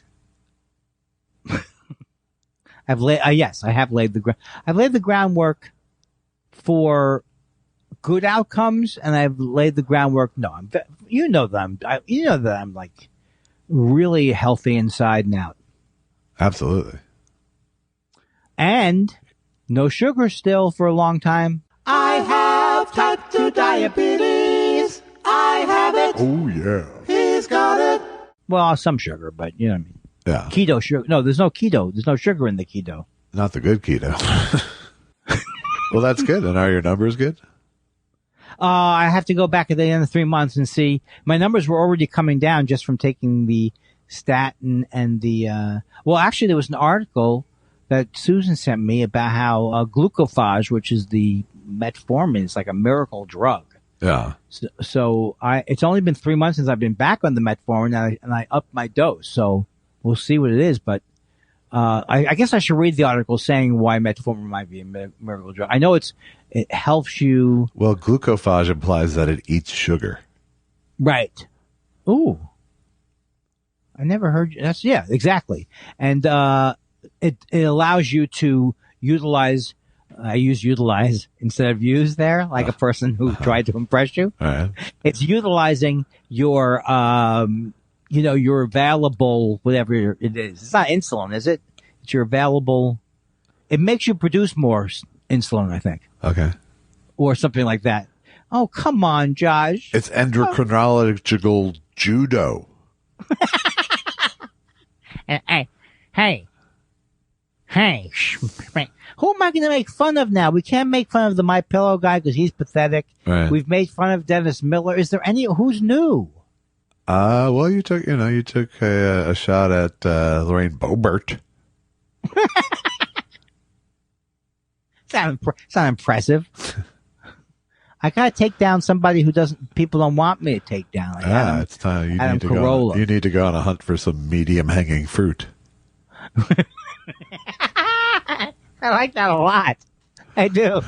Yes, I have laid the groundwork for good outcomes, and I've laid the groundwork. No, you know that I'm like really healthy inside and out. Absolutely. And no sugar still for a long time. I have type 2 diabetes. I have it. Oh, yeah. He's got it. Well, some sugar, but you know what I mean. Yeah. Keto sugar. No, there's no keto. There's no sugar in the keto. Not the good keto. Well, that's good. And are your numbers good? I have to go back at the end of 3 months and see. My numbers were already coming down just from taking the statin and the, well, actually there was an article that Susan sent me about how glucophage, which is the metformin, is like a miracle drug. Yeah. So it's only been 3 months since I've been back on the metformin, and I upped my dose. So we'll see what it is. But I guess I should read the article saying why metformin might be a miracle drug. I know it helps you. Well, glucophage implies that it eats sugar. Right. Ooh. I never heard. Yeah, exactly. And it allows you to utilize. I use utilize instead of use there, like a person who tried to impress you. All right. It's utilizing your, your available, whatever it is. It's not insulin, is it? It's your available. It makes you produce more insulin, I think. Okay. Or something like that. Oh, come on, Josh. It's endocrinological judo. Hey. Who am I going to make fun of now? We can't make fun of the My Pillow guy because he's pathetic. Right. We've made fun of Dennis Miller. Is there who's new? Well, you took a shot at Lorraine Boebert. It's not impressive. I gotta take down somebody who people don't want me to take down. Like it's time. You need to go on a hunt for some medium hanging fruit. I like that a lot. I do.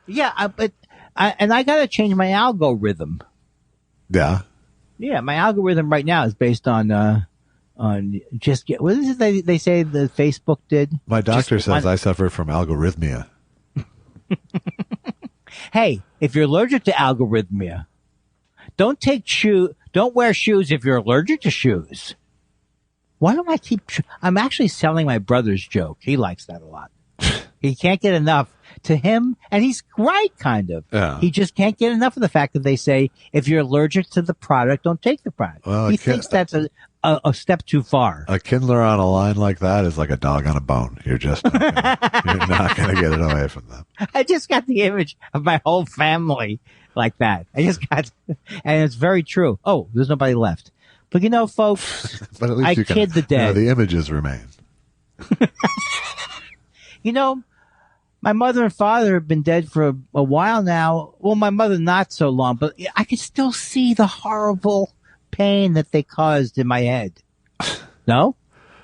Yeah, but I gotta change my algorithm. Yeah. Yeah, my algorithm right now is based on what is it they say the Facebook did? My doctor says I suffer from algorithmia. Hey, if you're allergic to algorithmia, don't wear shoes if you're allergic to shoes. Why don't I I'm actually selling my brother's joke. He likes that a lot. He can't get enough to him, and he's right, kind of. Yeah. He just can't get enough of the fact that they say, if you're allergic to the product, don't take the product. Well, he thinks that's a step too far. A Kindler on a line like that is like a dog on a bone. You're just not going to get it away from them. I just got the image of my whole family like that. And it's very true. Oh, there's nobody left. But folks, but at least kid the dead. The images remain. My mother and father have been dead for a while now. Well, my mother not so long, but I can still see the horrible pain that they caused in my head. No?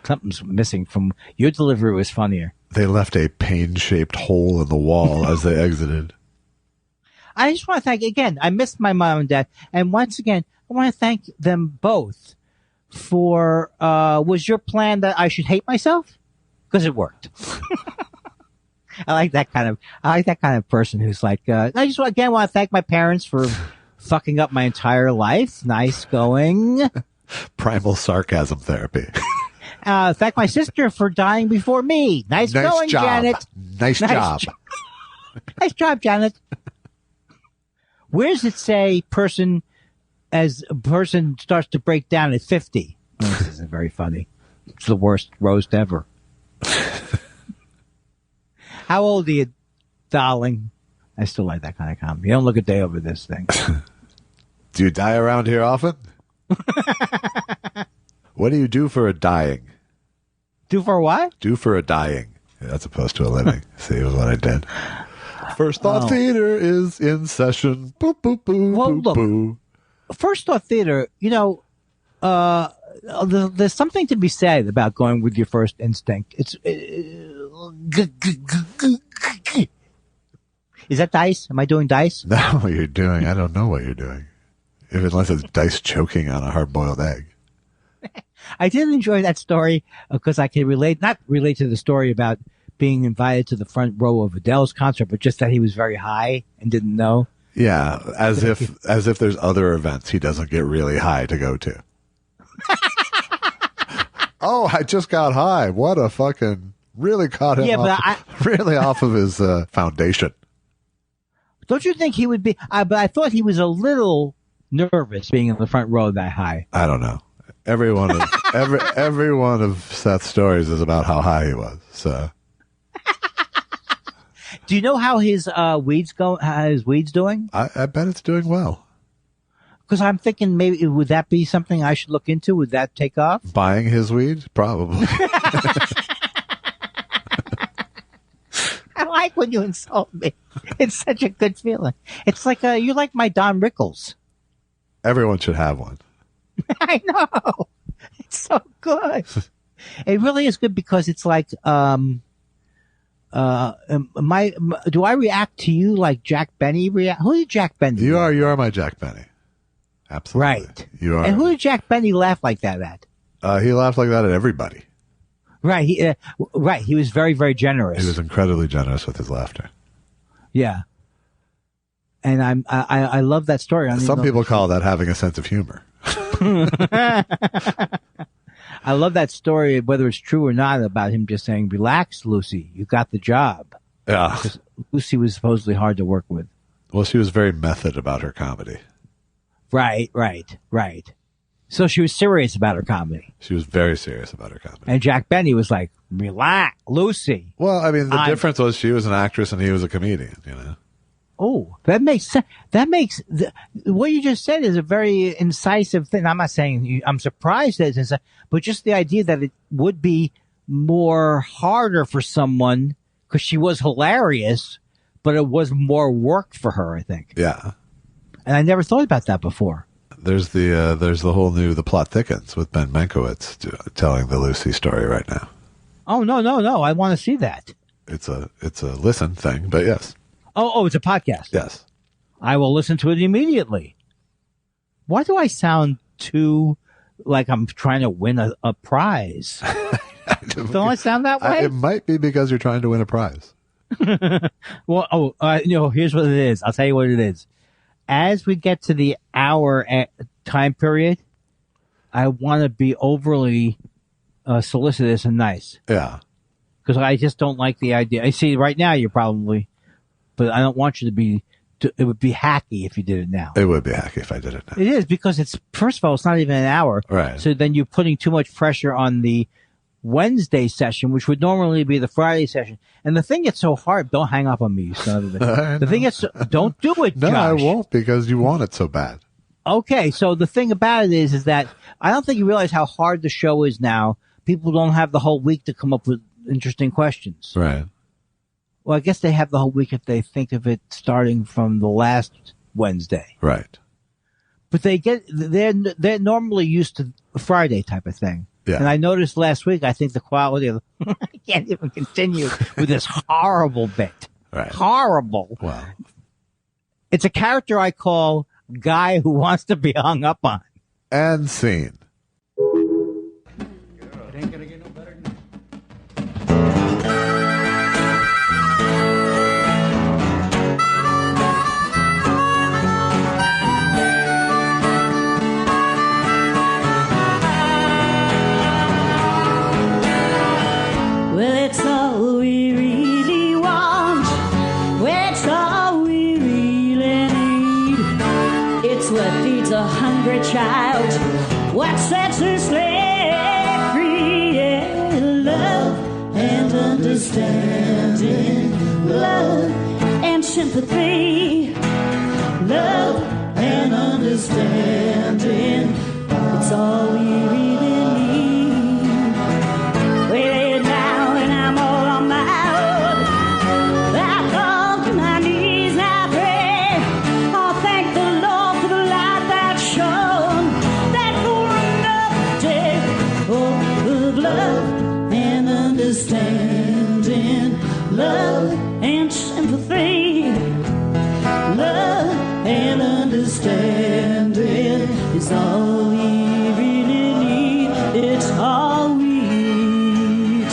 something's missing from your delivery was funnier. They left a pain-shaped hole in the wall as they exited. I just want to thank, again, I missed my mom and dad. And once again, I want to thank them both for, was your plan that I should hate myself? Because it worked. I like that kind of person who's like, I just again want to thank my parents for fucking up my entire life. Nice going. Primal sarcasm therapy. Thank my sister for dying before me. Nice going, job. Janet. Nice job. Nice job, Janet. Where does it say person starts to break down at 50? Oh, this isn't very funny. It's the worst roast ever. How old are you, darling? I still like that kind of comedy. You don't look a day over this thing. Do you die around here often? What do you do for a dying? Do for what? Do for a dying. As opposed to a living. See what I did. First Thought Theater is in session. Boo, boo, boo, well, boo, look, boo. First Thought Theater, there's something to be said about going with your first instinct. It's is that dice? Am I doing dice? No, what you're doing. I don't know what you're doing. Unless it's dice choking on a hard-boiled egg. I did enjoy that story because I can not relate to the story about being invited to the front row of Adele's concert, but just that he was very high and didn't know. Yeah, as if there's other events he doesn't get really high to go to. Oh, I just got high. What a fucking really caught him really off of his foundation. Don't you think he would be? But I thought he was a little nervous being in the front row that high. I don't know. Every one of Seth's stories is about how high he was. So, do you know how his weeds go? How his weeds doing? I bet it's doing well. Because I'm thinking maybe would that be something I should look into? Would that take off? Buying his weed, probably. I like when you insult me. It's such a good feeling. It's like you're like my Don Rickles. Everyone should have one. I know. It's so good. It really is good because it's like, do I react to you like Jack Benny react? Who did Jack Benny? You are my Jack Benny. Absolutely. Right. You are. And who did Jack Benny laugh like that at? He laughed like that at everybody. Right. He was very, very generous. He was incredibly generous with his laughter. Yeah. And I love that story. Some people call that having a sense of humor. I love that story, whether it's true or not, about him just saying, "Relax, Lucy, you got the job." Yeah. Because Lucy was supposedly hard to work with. Well, she was very method about her comedy. Right. So she was serious about her comedy. She was very serious about her comedy. And Jack Benny was like, "Relax, Lucy." Well, I mean, the difference was she was an actress and he was a comedian, you know? Oh, that makes sense. What you just said is a very incisive thing. I'm not saying I'm surprised that it's but just the idea that it would be more harder for someone because she was hilarious, but it was more work for her, I think. Yeah. And I never thought about that before. There's the whole new The Plot Thickens with Ben Mankiewicz telling the Lucy story right now. Oh, no. I want to see that. It's a listen thing, but yes. Oh, it's a podcast. Yes. I will listen to it immediately. Why do I sound too like I'm trying to win a prize? Don't I sound that way? It might be because you're trying to win a prize. Well, here's what it is. I'll tell you what it is. As we get to the hour time period, I want to be overly solicitous and nice. Yeah. Because I just don't like the idea. I see right now you're probably, but I don't want you to be. It would be hacky if you did it now. It would be hacky if I did it now. It is because first of all, it's not even an hour. Right. So then you're putting too much pressure on the Wednesday session, which would normally be the Friday session. And the thing that's so hard, don't hang up on me, you son of a bitch. The thing is, don't do it, No, Josh. I won't because you want it so bad. Okay, so the thing about it is that I don't think you realize how hard the show is now. People don't have the whole week to come up with interesting questions. Right. Well, I guess they have the whole week if they think of it starting from the last Wednesday. Right. But they're normally used to a Friday type of thing. Yeah. And I noticed last week, I think the quality of I can't even continue with this horrible bit. Right. Horrible. Wow. It's a character I call guy who wants to be hung up on. And scene. It ain't gonna get no better than Well, it's all we really want. Well, it's all we really need. It's what feeds a hungry child, what sets her slave free. Yeah, love and understanding, love and sympathy, love and understanding. It's all we really need. Well, now and I'm all on my own. I fall to my knees and I pray. Oh, thank the Lord for the light that's shone. That for another day of love and understanding, love and sympathy, love and understanding is all we really need. It's all we need.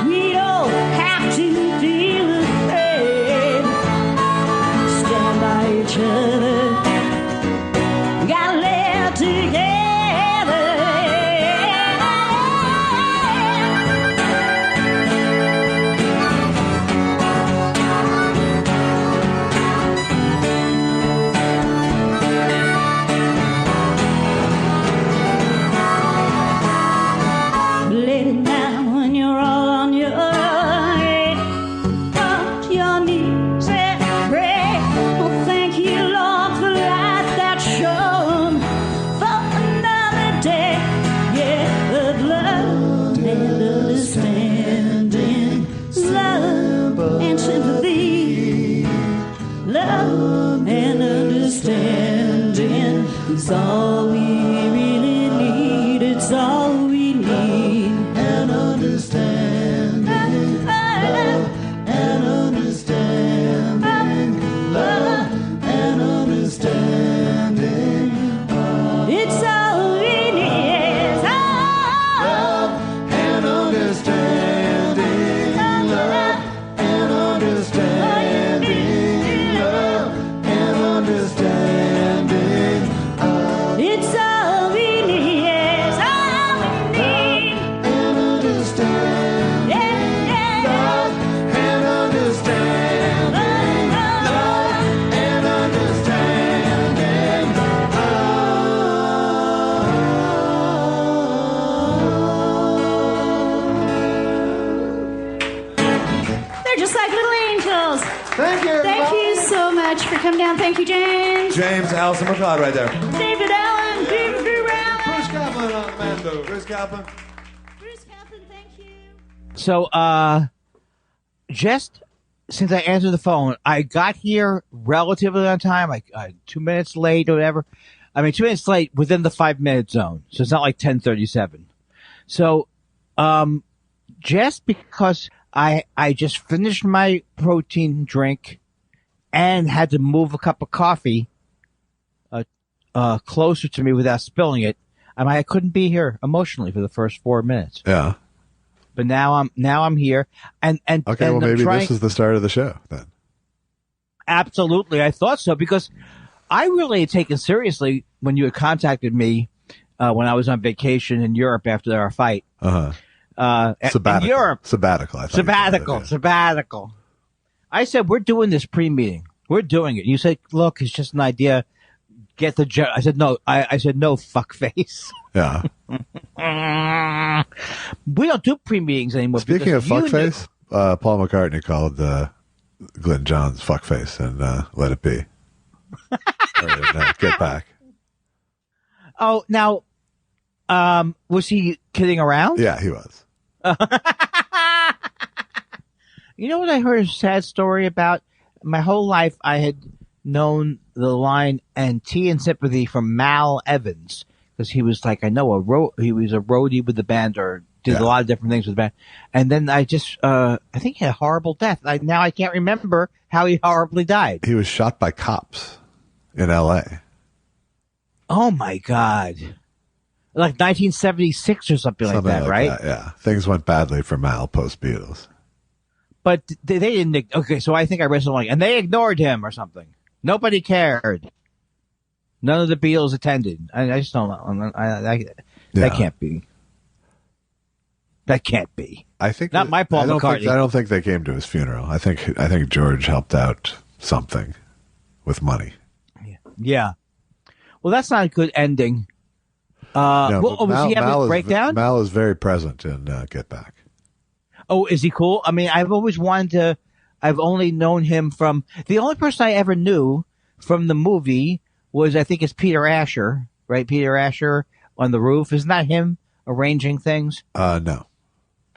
We don't have to feel afraid. Stand by each other. Gotta live together. Lay it down when you're all on your own. Fall to your knees and pray. Oh, thank you, Lord, for the light that's shone. For another day, yeah, of love and understanding, love and sympathy, love and understanding is all we really need. It's all we need. And understanding, love and understanding, love and understanding. It's all we need. Love and understanding, love and understanding, love and understanding. It's all we need. It's all we need. And understanding, love and understanding, love and understanding. They're just like little angels. Thank you. Thank you so much for coming down. Thank you, James. James Allison McLeod right there. David Allen, David Drew Allen. Bruce Kaplan on the Mando. Bruce Kaplan. Bruce Kaplan, thank you. So, just since I answered the phone, I got here relatively on time, like 2 minutes late or whatever. I mean, 2 minutes late within the 5-minute zone. So it's not like 10:37. So, just because I just finished my protein drink and had to move a cup of coffee, closer to me without spilling it, I couldn't be here emotionally for the first 4 minutes. Yeah. But now I'm here, and Okay, and well, I'm maybe trying- this is the start of the show then. Absolutely, I thought so because I really had taken seriously when you had contacted me when I was on vacation in Europe after our fight. Sabbatical. In Europe, Sabbatical. I thought you sabbatical, called it, sabbatical. I said we're doing this pre-meeting. We're doing it. You said, look, it's just an idea. Get the joke. I said no. I said no, fuckface. Yeah. We don't do pre-meetings anymore. Speaking of because you fuckface, Paul McCartney called Glenn Johns fuckface and let it be. Get back. Oh, now, was he kidding around? Yeah, he was. You know what I heard a sad story about? My whole life I had known the line and tea and sympathy from Mal Evans because he was like, I know he was a roadie with the band or did a lot of different things with the band. And then I think he had a horrible death. Now I can't remember how he horribly died. He was shot by cops in L.A. Oh my God. Like 1976 or something like that, right? Yeah. Things went badly for Mal post Beatles. But they didn't. Okay, so I think I read something like, and they ignored him or something. Nobody cared. None of the Beatles attended. I just don't know. That can't be. That can't be. I think not my Paul McCartney. I don't think they came to his funeral. I think George helped out something with money. Yeah. Well, that's not a good ending. No, was he having a breakdown? Mal is very present in Get Back. Oh, is he cool? I mean, I've only known him from, the only person I ever knew from the movie was, I think it's Peter Asher, right? Peter Asher on the roof. Isn't that him arranging things? No.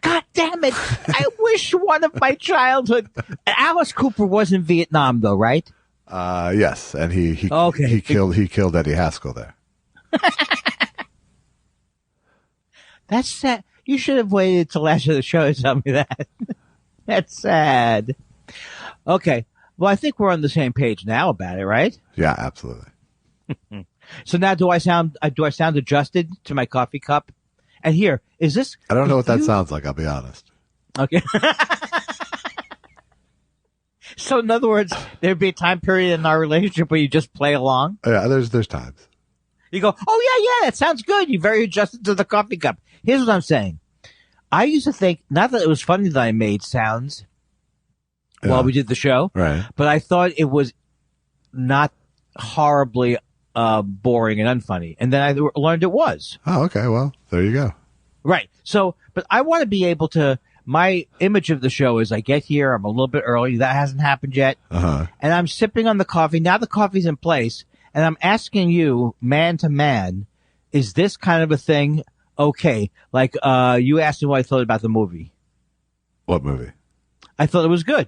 God damn it. I wish one of my childhood. Alice Cooper was in Vietnam though, right? Yes. And he killed Eddie Haskell there. That's sad. You should have waited till after the show to tell me that. That's sad. Okay. Well, I think we're on the same page now about it, right? Yeah, absolutely. So now do I sound adjusted to my coffee cup? And here, is this... I don't know what that sounds like, I'll be honest. Okay. So in other words, there'd be a time period in our relationship where you just play along? Yeah, there's times. You go, oh yeah, that sounds good. You're very adjusted to the coffee cup. Here's what I'm saying. I used to think, not that it was funny that I made sounds while we did the show, right? But I thought it was not horribly boring and unfunny. And then I learned it was. Oh, okay. Well, there you go. Right. So, but I want to be able to, my image of the show is I get here, I'm a little bit early. That hasn't happened yet. And I'm sipping on the coffee. Now the coffee's in place. And I'm asking you, man to man, is this kind of a thing okay? Like, you asked me what I thought about the movie. What movie? I thought it was good.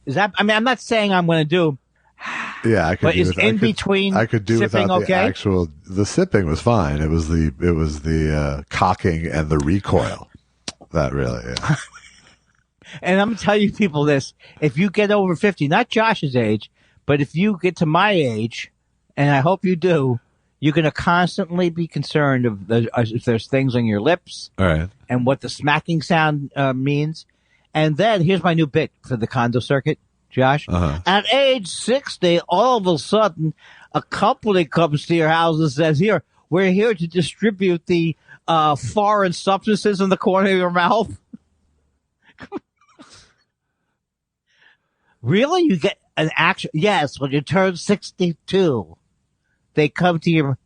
Is that, I mean, I'm not saying I'm going to do. Yeah, I could. But is in between I could do sipping without okay? The sipping was fine. It was the cocking and the recoil. That really, yeah. And I'm going to tell you people this. If you get over 50, not Josh's age, but if you get to my age, and I hope you do, you're going to constantly be concerned if there's things on your lips. All right. And what the smacking sound means. And then here's my new bit for the condo circuit, Josh. At age 60, all of a sudden, a company comes to your house and says, here, we're here to distribute the foreign substances in the corner of your mouth. Really? You get an action? Yes, when you turn 62, they come to your...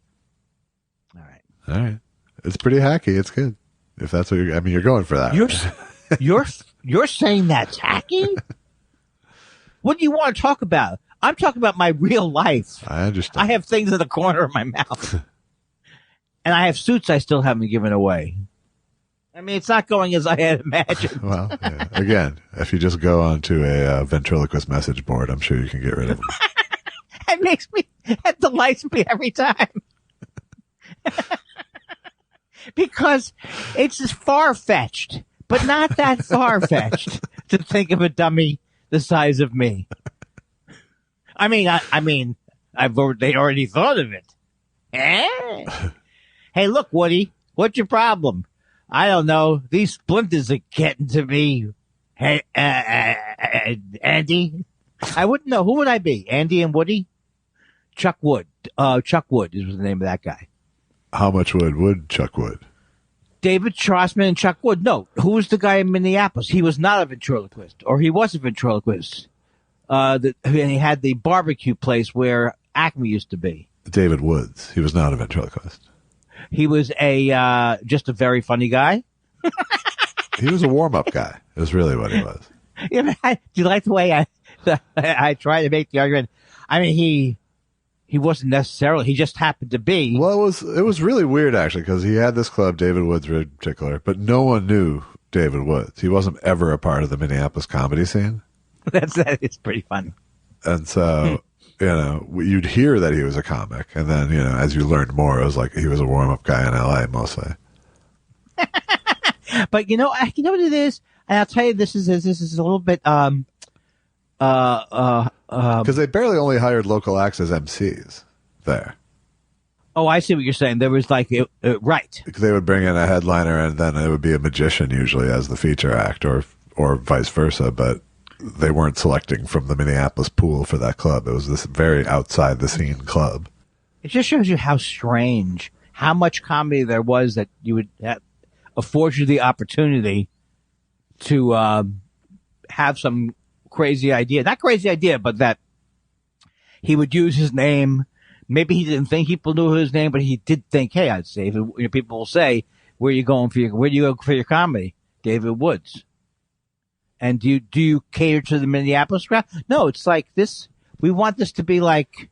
All right. It's pretty hacky. It's good. If that's what you're going for that. You're saying that's hacky? What do you want to talk about? I'm talking about my real life. I understand. I have things in the corner of my mouth. And I have suits I still haven't given away. I mean, it's not going as I had imagined. Well, yeah. Again, if you just go onto a ventriloquist message board, I'm sure you can get rid of them. It delights me every time. Because it's just far-fetched, but not that far-fetched to think of a dummy the size of me. I mean, they already thought of it. Hey, look, Woody, what's your problem? I don't know. These splinters are getting to me. Hey, Andy? I wouldn't know. Who would I be? Andy and Woody? Chuck Wood. Chuck Wood is the name of that guy. How much would Chuck Wood? David Schwarzman and Chuck Wood. No. Who was the guy in Minneapolis? He was not a ventriloquist. Or he was a ventriloquist. And he had the barbecue place where Acme used to be. David Woods. He was not a ventriloquist. He was just a very funny guy. He was a warm-up guy. Is really what he was. Yeah, do you like the way I try to make the argument? I mean, he wasn't necessarily. He just happened to be. Well, it was really weird actually because he had this club, David Woods in particular, but no one knew David Woods. He wasn't ever a part of the Minneapolis comedy scene. That is pretty funny. And so you'd hear that he was a comic, and then as you learned more, it was like he was a warm-up guy in L.A. mostly. But you know what it is, and I'll tell you, this is a little bit because they barely only hired local acts as MCs there. Oh, I see what you're saying. There was like right. They would bring in a headliner, and then it would be a magician usually as the feature act, or vice versa. But they weren't selecting from the Minneapolis pool for that club. It was this very outside the scene club. It just shows you how strange, how much comedy there was that you would afford you the opportunity to have some crazy idea. Not crazy idea, but that he would use his name. Maybe he didn't think people knew his name, but he did think, hey, I'd say, people will say, where do you go for your comedy? David Woods. And do you cater to the Minneapolis crowd? No, it's like this. We want this to be like,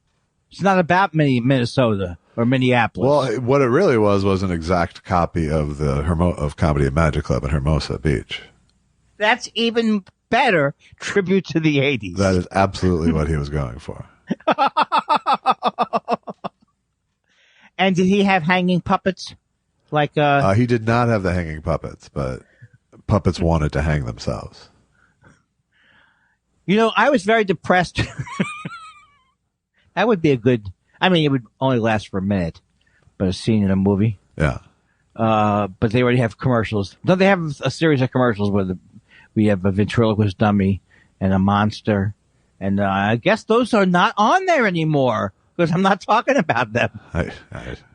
it's not about Minnesota or Minneapolis. Well, what it really was an exact copy of the of Comedy and Magic Club in Hermosa Beach. That's even better. Tribute to the 80s. That is absolutely what he was going for. And did he have hanging puppets? Like he did not have the hanging puppets, but puppets wanted to hang themselves. I was very depressed. That would be a good. I mean, it would only last for a minute, but a scene in a movie. Yeah. But they already have commercials. No, they have a series of commercials where we have a ventriloquist dummy and a monster. And I guess those are not on there anymore because I'm not talking about them.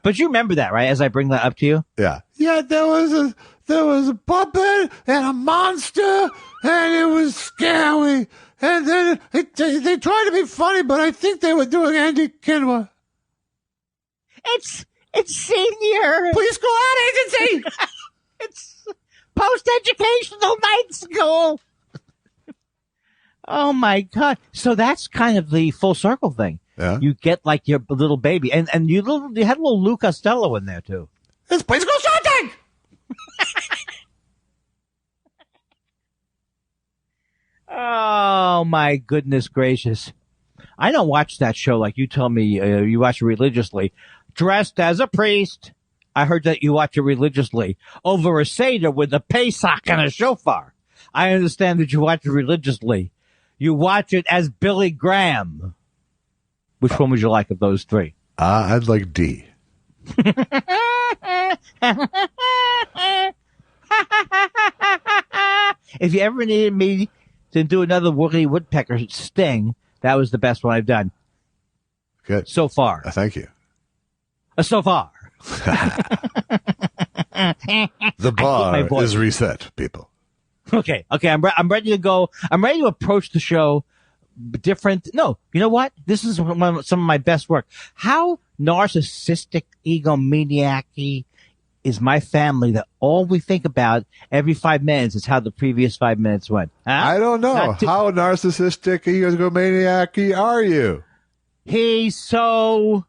But you remember that, right? As I bring that up to you? Yeah. Yeah, there was a puppet and a monster, and it was scary. And then they tried to be funny, but I think they were doing Andy Kindler. It's senior. Please go out, agency. It's post-educational night school. Oh my God! So that's kind of the full circle thing. Yeah. You get like your little baby, and you had a little Lou Costello in there too. It's Please Go Shooting. Oh my goodness gracious! I don't watch that show like you tell me you watch it religiously. Dressed as a priest. I heard that you watch it religiously over a Seder with a Pesach and a shofar. I understand that you watch it religiously. You watch it as Billy Graham. Which one would you like of those three? I'd like D. If you ever needed me to do another Woody Woodpecker sting, that was the best one I've done. Good. So far. Thank you. So far. The bar is reset, people. Okay. I'm ready to go. I'm ready to approach the show different. No, you know what? This is some of my best work. How narcissistic, egomaniac-y is my family that all we think about every 5 minutes is how the previous 5 minutes went. Huh? I don't know. How narcissistic, egomaniac-y are you? He's so...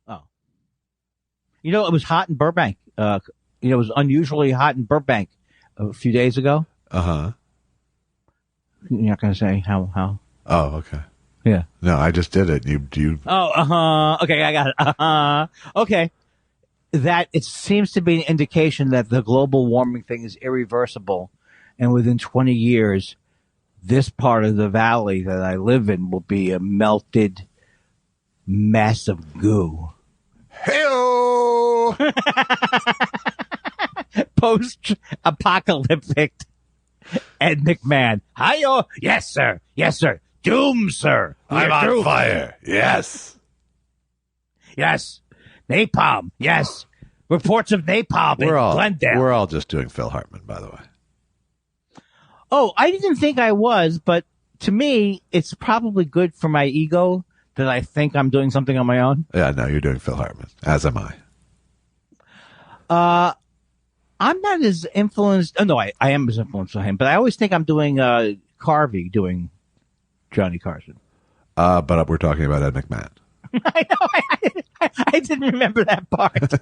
Oh. It was hot in Burbank. It was unusually hot in Burbank a few days ago. Uh-huh. You're not going to say how? Oh, okay. Yeah. No, I just did it. You. Oh, uh-huh. Okay, I got it. Uh-huh. Okay. That it seems to be an indication that the global warming thing is irreversible. And within 20 years, this part of the valley that I live in will be a melted mess of goo. Hey-o! Post-apocalyptic Ed McMahon. Hi-yo. Yes, sir. Yes, sir. Doom, sir. I'm on fire. Yes. Yes. Napalm. Yes. Reports of napalm in Glendale. We're all just doing Phil Hartman, by the way. Oh, I didn't think I was, but to me, it's probably good for my ego that I think I'm doing something on my own. Yeah, no, you're doing Phil Hartman, as am I. I'm not as influenced. Oh, no, I am as influenced by him, but I always think I'm doing Carvey doing Johnny Carson. But we're talking about Ed McMahon. I know. I didn't remember that part.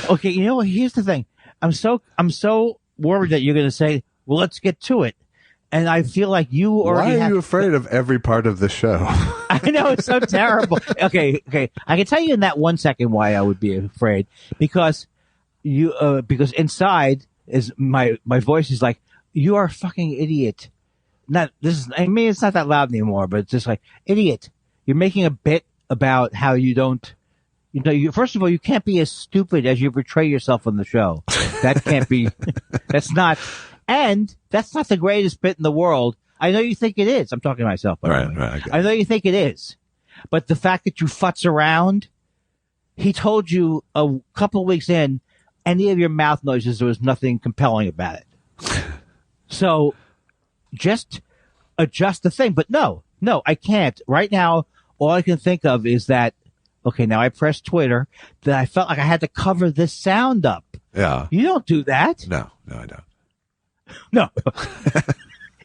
Okay, you know what? Here's the thing. I'm so worried that you're going to say, "Well, let's get to it," And I feel like you already Why are you afraid of every part of the show? I know, it's so terrible. Okay. I can tell you in that 1 second why I would be afraid. Because because inside is my voice is like, you are a fucking idiot. It's not that loud anymore, but it's just like, idiot. You're making a bit about how you don't, first of all, you can't be as stupid as you portray yourself on the show. That can't be, that's not the greatest bit in the world. I know you think it is. I'm talking to myself. By the way. Right. I know you think it is. But the fact that you futz around, he told you a couple of weeks in, any of your mouth noises, there was nothing compelling about it. So just adjust the thing. But no, I can't. Right now, all I can think of is that, okay, now I pressed Twitter, that I felt like I had to cover this sound up. Yeah. You don't do that. No, I don't. No.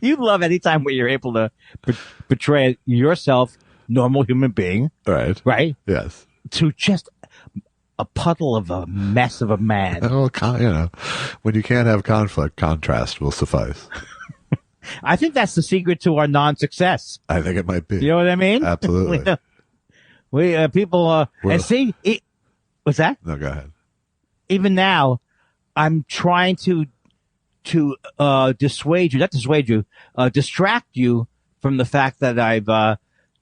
You love any time where you're able to portray yourself, normal human being. Right. Right? Yes. To just a puddle of a mess of a man. Oh, when you can't have conflict, contrast will suffice. I think that's the secret to our non-success. I think it might be. You know what I mean? Absolutely. People, and see, what's that? No, go ahead. Even now, I'm trying to distract you from the fact that I've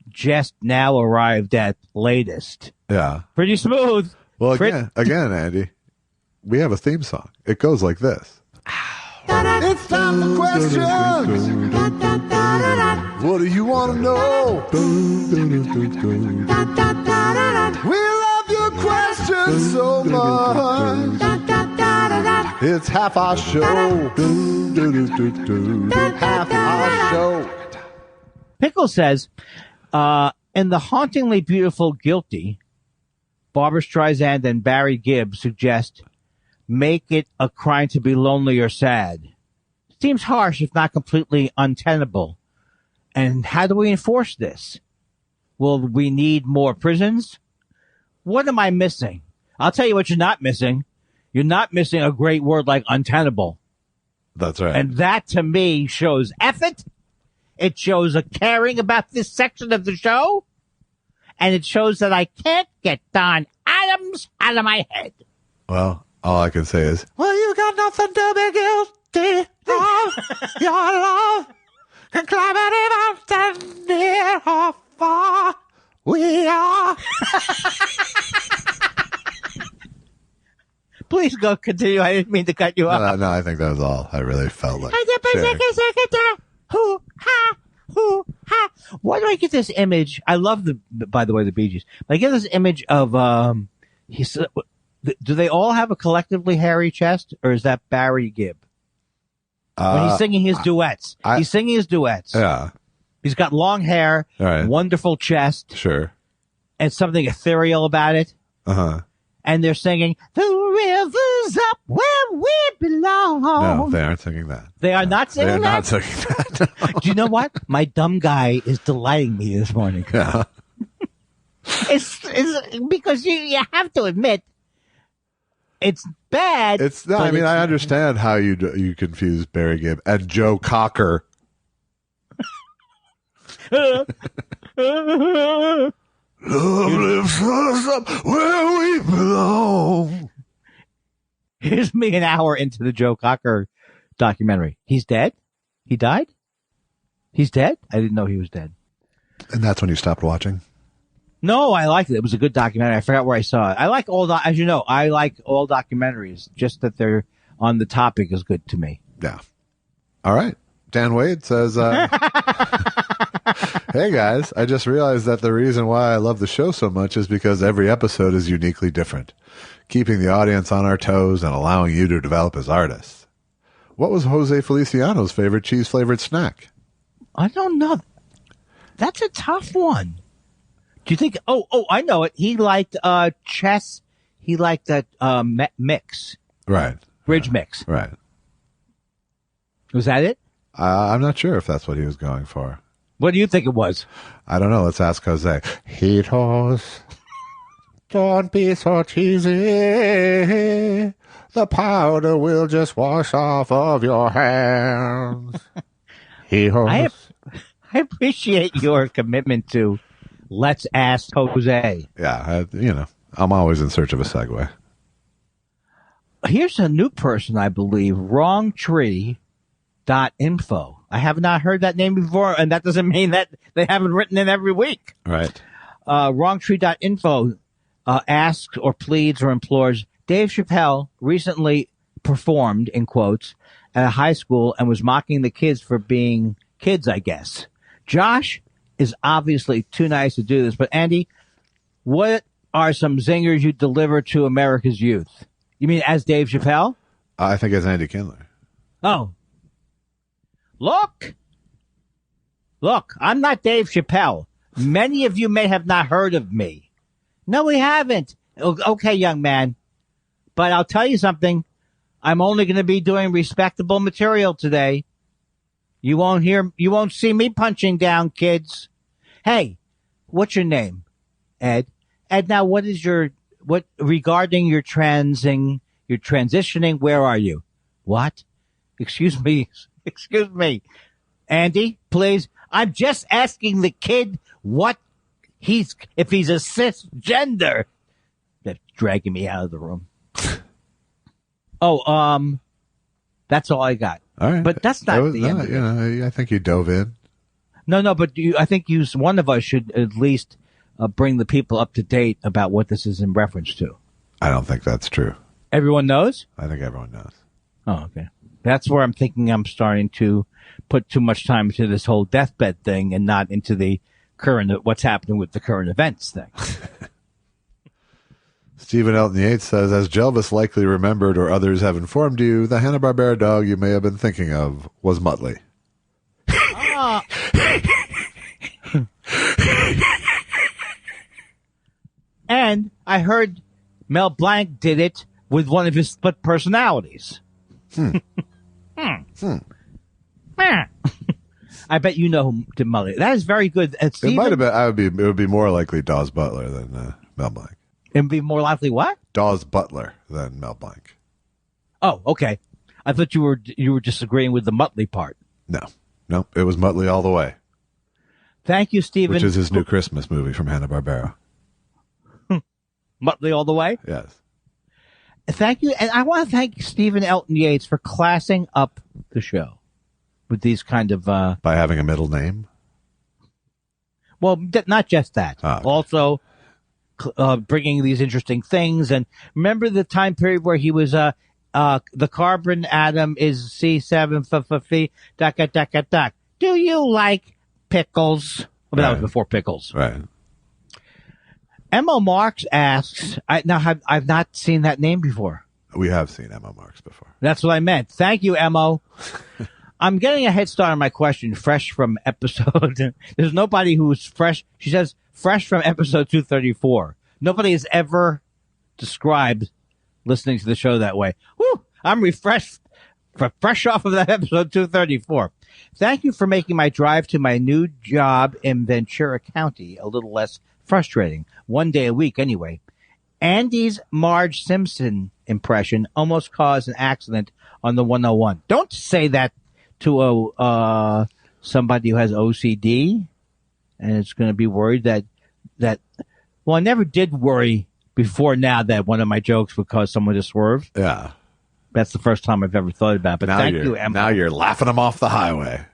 just now arrived at latest. Yeah. Pretty smooth. Well, again, Andy, we have a theme song. It goes like this. It's time for questions. What do you want to know? We love your questions so much. It's half our show. Half our show. Pickle says, in the hauntingly beautiful Guilty, Barbra Streisand and Barry Gibb suggest make it a crime to be lonely or sad. Seems harsh if not completely untenable. And how do we enforce this? Will we need more prisons? What am I missing? I'll tell you what you're not missing. You're not missing a great word like untenable. That's right. And that to me shows effort. It shows a caring about this section of the show. And it shows that I can't get Don Adams out of my head. Well, all I can say is, Well, you got nothing to be guilty of. Your love can climb any mountain near or far. We are. Please go continue. I didn't mean to cut you off. no, I think that was all I really felt like sharing. Why do I get this image? I love by the way, the Bee Gees. But I get this image of, do they all have a collectively hairy chest, or is that Barry Gibb? When he's singing his duets. He's singing his duets. Yeah. He's got long hair, Right. wonderful chest, Sure. and something ethereal about it. Uh-huh. And they're singing, "The river's up where we belong." No, they aren't singing that. They are not singing They're that? not singing that. Do you know what? My dumb guy is delighting me this morning. Yeah. It's because you have to admit, it's bad. I understand how you confuse Barry Gibb and Joe Cocker. Love lifts us up where we belong. Here's me an hour into the Joe Cocker documentary. He's dead? He died? He's dead? I didn't know he was dead. And that's when you stopped watching? No, I liked it. It was a good documentary. I forgot where I saw it. I like as you know, I like all documentaries. Just that they're on the topic is good to me. Yeah. All right. Dan Wade says, hey guys, I just realized that the reason why I love the show so much is because every episode is uniquely different, keeping the audience on our toes and allowing you to develop as artists. What was Jose Feliciano's favorite cheese-flavored snack? I don't know. That's a tough one. Do you think? Oh, I know it. He liked chess. He liked that mix. Right. Bridge mix. Right. Was that it? I'm not sure if that's what he was going for. What do you think it was? I don't know. Let's ask Jose. Hitos, don't be so cheesy. The powder will just wash off of your hands. I appreciate your commitment to Let's Ask Jose. Yeah, I'm always in search of a segue. Here's a new person, I believe, wrongtree.info. I have not heard that name before, and that doesn't mean that they haven't written it every week. Right. Wrongtree.info asks or pleads or implores. Dave Chappelle recently performed, in quotes, at a high school and was mocking the kids for being kids, I guess. Josh is obviously too nice to do this, but Andy, what are some zingers you deliver to America's youth? You mean as Dave Chappelle? I think it's Andy Kindler. Oh. Look, I'm not Dave Chappelle. Many of you may have not heard of me. No, we haven't. Okay, young man. But I'll tell you something. I'm only going to be doing respectable material today. You won't see me punching down kids. Hey, what's your name? Ed. Ed, now regarding your transitioning, where are you? What? Excuse me. Andy, please. I'm just asking the kid if he's a cisgender. That's dragging me out of the room. That's all I got. All right. But that's not the end of it. I think you dove in. No, but I think one of us should at least bring the people up to date about what this is in reference to. I don't think that's true. Everyone knows? I think everyone knows. Oh, okay. That's where I'm thinking I'm starting to put too much time into this whole deathbed thing and not into the what's happening with the current events thing. Stephen Elton Yates says, as Jelvis likely remembered or others have informed you, the Hanna-Barbera dog you may have been thinking of was Muttley. And I heard Mel Blanc did it with one of his split personalities. I bet you know who did Muttley. That is very good. It might have been. It would be more likely Dawes Butler than Mel Blanc. It would be more likely what? Dawes Butler than Mel Blanc. Oh, okay. I thought you were disagreeing with the Muttley part. No, it was Muttley all the way. Thank you, Stephen. Which is his new Christmas movie from Hanna-Barbera. Muttley all the way? Yes. Thank you. And I want to thank Stephen Elton Yates for classing up the show with these kind of... By having a middle name? Well, not just that. Oh, okay. Also, bringing these interesting things. And remember the time period where he was... the carbon atom is C7 f. Do you like pickles? Well, that was before pickles. Right. M.O. Marks asks, I've not seen that name before. We have seen M.O. Marks before. That's what I meant. Thank you, M.O. I'm getting a head start on my question, fresh from episode. There's nobody who's fresh. She says, fresh from episode 234. Nobody has ever described listening to the show that way. Whew, I'm refreshed, fresh off of that episode 234. Thank you for making my drive to my new job in Ventura County a little less frustrating. One day a week, anyway. Andy's Marge Simpson impression almost caused an accident on the 101. Don't say that to somebody who has OCD and is going to be worried that. Well, I never did worry before now that one of my jokes would cause someone to swerve. Yeah. That's the first time I've ever thought about it. But thank you, Emma. Now you're laughing them off the highway.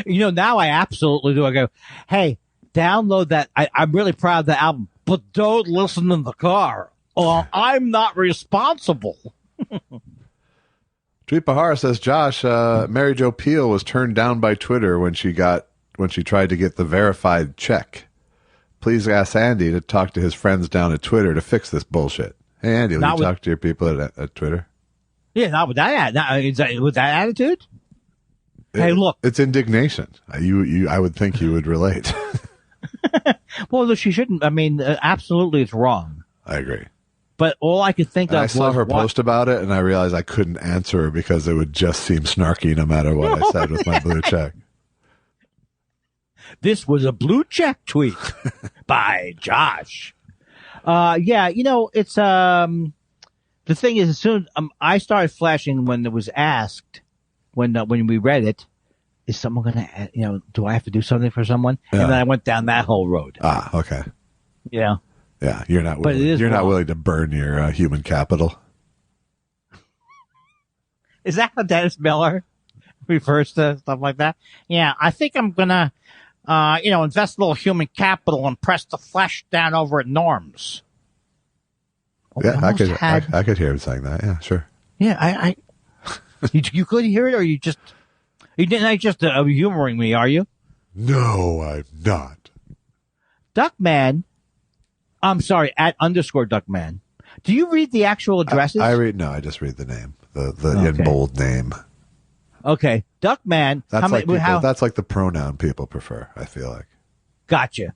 Now I absolutely do. I go, hey, download that. I'm really proud of the album, but don't listen in the car or I'm not responsible. Dreep Bahar says, Josh, Mary Jo Peel was turned down by Twitter when she tried to get the verified check. Please ask Andy to talk to his friends down at Twitter to fix this bullshit. Hey, Andy, will you talk to your people at Twitter? Yeah, not with that. With that attitude? Hey, look. It's indignation. I would think you would relate. Well, she shouldn't. I mean, absolutely it's wrong. I agree. But all I could think of was... I saw her post about it, and I realized I couldn't answer her because it would just seem snarky no matter what I said with my blue check. This was a blue check tweet by Josh. Yeah, it's... the thing is, as soon I started flashing when it was asked, when we read it, is someone gonna, do I have to do something for someone? Yeah. And then I went down that whole road. Ah, okay. Yeah. Yeah, you're not But it willing, is you're not wrong. willing to burn your human capital. Is that how Dennis Miller refers to stuff like that? Yeah, I think I'm gonna, invest a little human capital and press the flesh down over at Norm's. Yeah, I could had- I could hear him saying that. Yeah, sure. Yeah, you could hear it, or you didn't just humoring me, are you? No, I'm not. Duckman, I'm sorry, at _Duckman. Do you read the actual addresses? I just read the name, the in Okay. bold name. Okay, Duckman. That's like the pronoun people prefer, I feel like. Gotcha.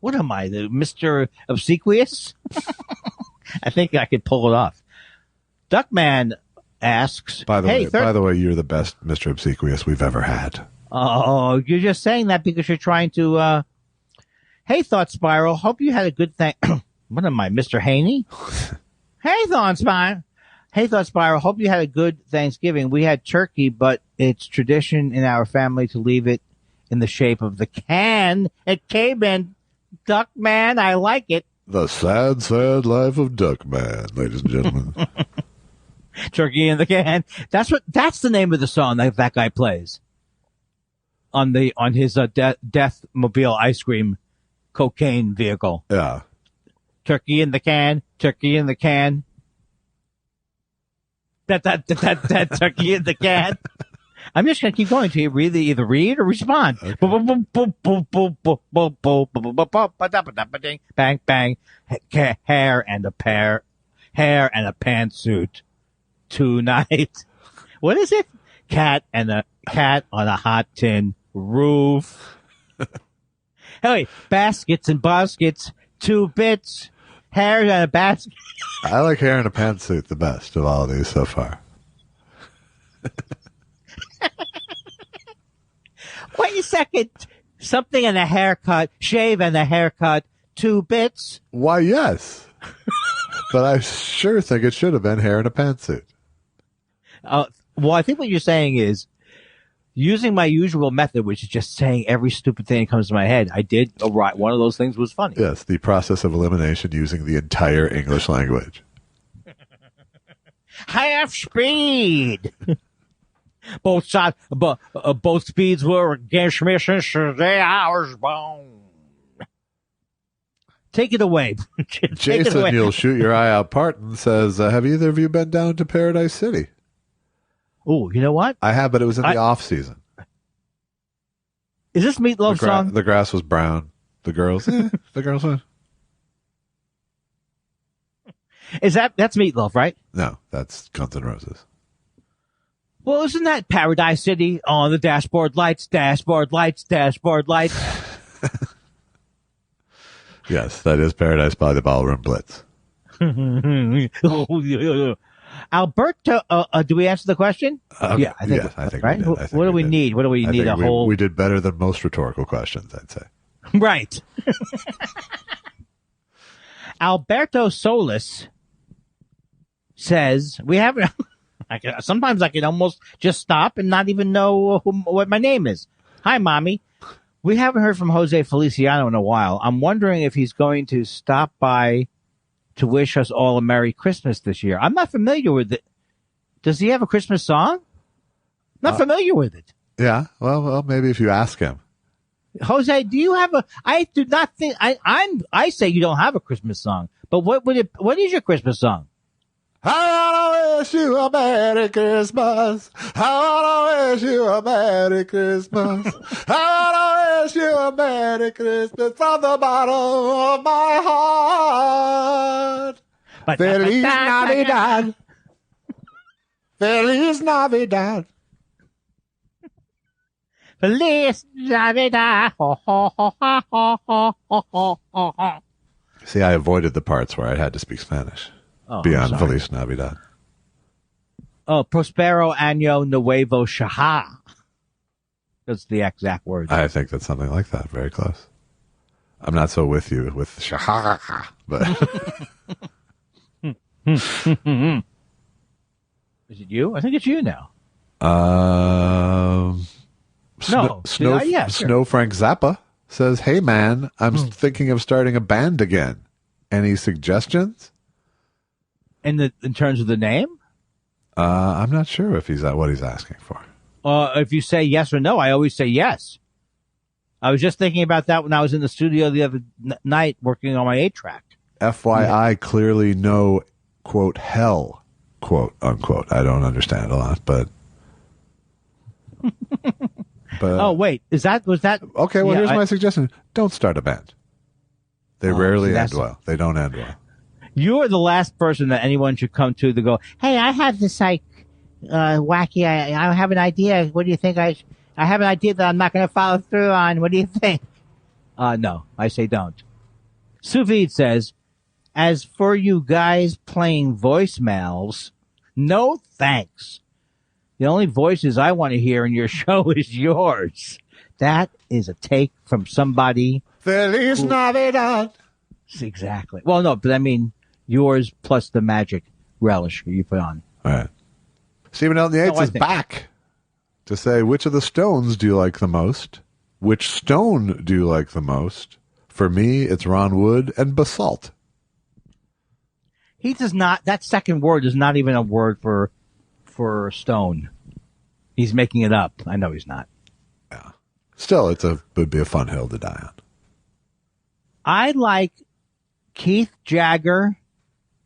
What am I, the Mr. Obsequious? I think I could pull it off. Duckman asks, By the hey, way, you're the best Mr. Obsequious we've ever had. Oh, you're just saying that because you're trying to, hey, Thought Spiral, hope you had a good thing. What am I, Mr. Haney? Hey, Thought Spiral, hope you had a good Thanksgiving. We had turkey, but it's tradition in our family to leave it in the shape of the can. It came in. Duckman, I like it. The sad, sad life of Duckman, ladies and gentlemen. Turkey in the can. That's the name of the song that guy plays on his Death Mobile ice cream cocaine vehicle. Yeah. Turkey in the can. Turkey in the can. That turkey in the can. I'm just gonna keep going till you either read or respond. Okay. Bang bang. Hair and a pantsuit tonight. What is it? Cat on a hot tin roof. Hey, baskets and baskets, 2 bits, hair and a basket. I like hair in a pantsuit the best of all of these so far. Wait a second. Something and a haircut, shave and a haircut, 2 bits. Why, yes. But I sure think it should have been hair in a pantsuit. Well, I think what you're saying is, using my usual method, which is just saying every stupid thing that comes to my head, I did right. One of those things was funny. Yes, the process of elimination using the entire English language. Half speed. Both sides, both speeds were against me since the day I was born. Take it away. Jason, you'll shoot your eye out. Parton says, have either of you been down to Paradise City? Oh, you know what? I have, but it was in the off season. Is this Meatloaf song? The grass was brown. The girls, went. That's Meatloaf, right? No, that's Guns N' Roses. Well, isn't that Paradise City on the dashboard lights, dashboard lights, dashboard lights? Yes, that is Paradise by the Ballroom Blitz. Alberto, do we answer the question? Yeah, I think, I think right? we did. What do we need? What do we need? We did better than most rhetorical questions, I'd say. Right. Alberto Solis says, we haven't, sometimes I can almost just stop and not even know what my name is. Hi, Mommy. We haven't heard from Jose Feliciano in a while. I'm wondering if he's going to stop by to wish us all a Merry Christmas this year. I'm not familiar with it. Does he have a Christmas song? Not familiar with it. Yeah. Well, maybe if you ask him. Jose, do you have I do not think I say you don't have a Christmas song. But what is your Christmas song? I wanna wish you a Merry Christmas. I wanna wish you a Merry Christmas. I wanna wish you a Merry Christmas from the bottom of my heart. Feliz Navidad. Feliz Navidad. Feliz Navidad. See, I avoided the parts where I had to speak Spanish. Beyond Feliz Navidad. Oh, Prospero Año Nuevo Shaha. That's the exact word. I think that's something like that. Very close. I'm not so with you with Shaha, but Is it you? I think it's you now. No. Yeah, sure. Snow Frank Zappa says, "Hey man, I'm thinking of starting a band again. Any suggestions?" In terms of the name? I'm not sure if what he's asking for. If you say yes or no, I always say yes. I was just thinking about that when I was in the studio the other night working on my 8-track. FYI, clearly no, quote, hell, quote, unquote. I don't understand a lot, but... Oh, wait. Was that... Okay, well, here's my suggestion. Don't start a band. They rarely end well. They don't end well. You're the last person that anyone should come to go, hey, I have this, wacky, I have an idea. What do you think? I have an idea that I'm not going to follow through on. What do you think? No, I say don't. Sous Vide says, as for you guys playing voicemails, no thanks. The only voices I want to hear in your show is yours. That is a take from somebody. Feliz Navidad. Exactly. Well, no, but I mean yours plus the magic relish you put on. All right. Stephen Elton Yates is back to say, which of the Stones do you like the most? Which stone do you like the most? For me, it's Ron Wood and basalt. He does not. That second word is not even a word for stone. He's making it up. I know he's not. Yeah. Still, would be a fun hill to die on. I like Keith Jagger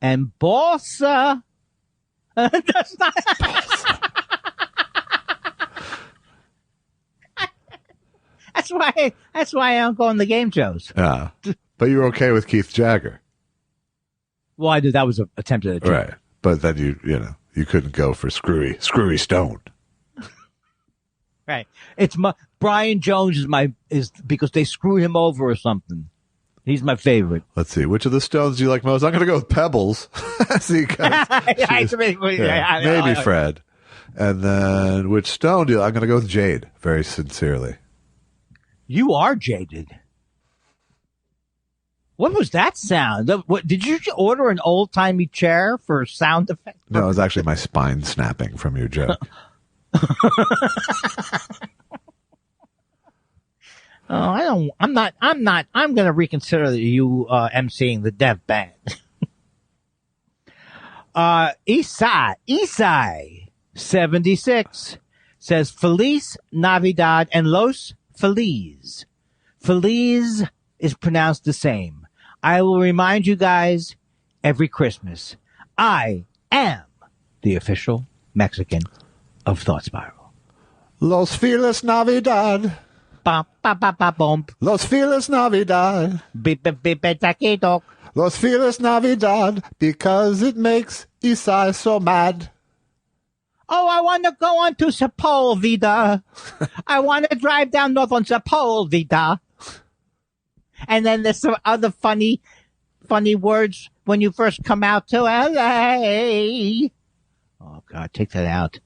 and Balsa. That's not. That's why I don't go on the game shows. Yeah, but you're okay with Keith Jagger. Well, I did. That was an attempt at a joke. Right, but then you couldn't go for screwy Stone. Right. It's Brian Jones is because they screwed him over or something. He's my favorite. Let's see. Which of the Stones do you like most? I'm going to go with Pebbles. See, maybe Fred. And then which Stone do you like? I'm going to go with Jade, very sincerely. You are jaded. What was that sound? What did you order an old-timey chair for sound effect? No, it was actually my spine snapping from your joke. I'm going to reconsider you emceeing the Dev Band. Isai 76 says Feliz Navidad and Los Feliz. Feliz is pronounced the same. I will remind you guys every Christmas. I am the official Mexican of Thought Spiral. Los Feliz Navidad. Ba ba ba ba boom. Los Feliz Navidad. Beep beep beep taquito. Los Feliz Navidad, because it makes Isai so mad. Oh, I want to go on to Sepulveda. I want to drive down north on Sepulveda. And then there's some other funny words when you first come out to LA. Oh God, take that out.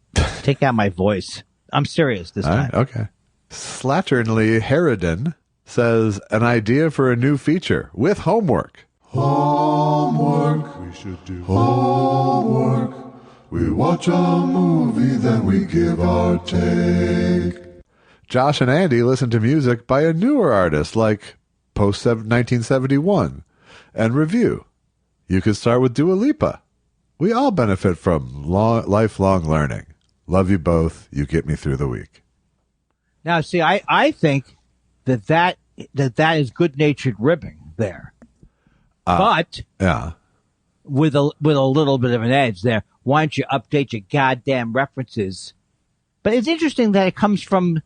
Take out my voice. I'm serious this time. Right, okay. Slatternly Harridan says, an idea for a new feature with homework. Homework. We should do homework. We watch a movie, then we give our take. Josh and Andy listen to music by a newer artist like post 1971 and review. You could start with Dua Lipa. We all benefit from lifelong learning. Love you both. You get me through the week. Now, see, I think that is good-natured ribbing there, but yeah, with a little bit of an edge there. Why don't you update your goddamn references? But it's interesting that it comes from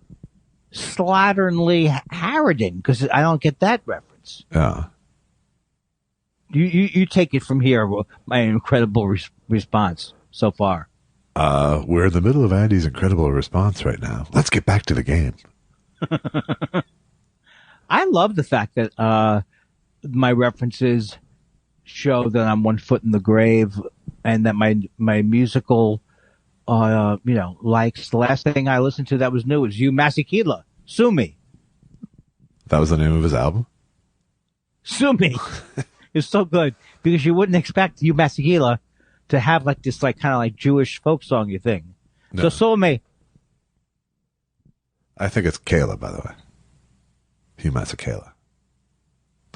Slatternly Harridan, because I don't get that reference. Yeah. You take it from here. My incredible response so far. We're in the middle of Andy's incredible response right now. Let's get back to the game. I love the fact that my references show that I'm 1 foot in the grave, and that my musical, likes. The last thing I listened to that was new was You Masikila. Sue Me. That was the name of his album? Sue Me. It's so good because you wouldn't expect You Masikila to have like this kind of Jewish folk song thing. No. So Sue Me. I think it's Kayla, by the way. Hugh Masekela.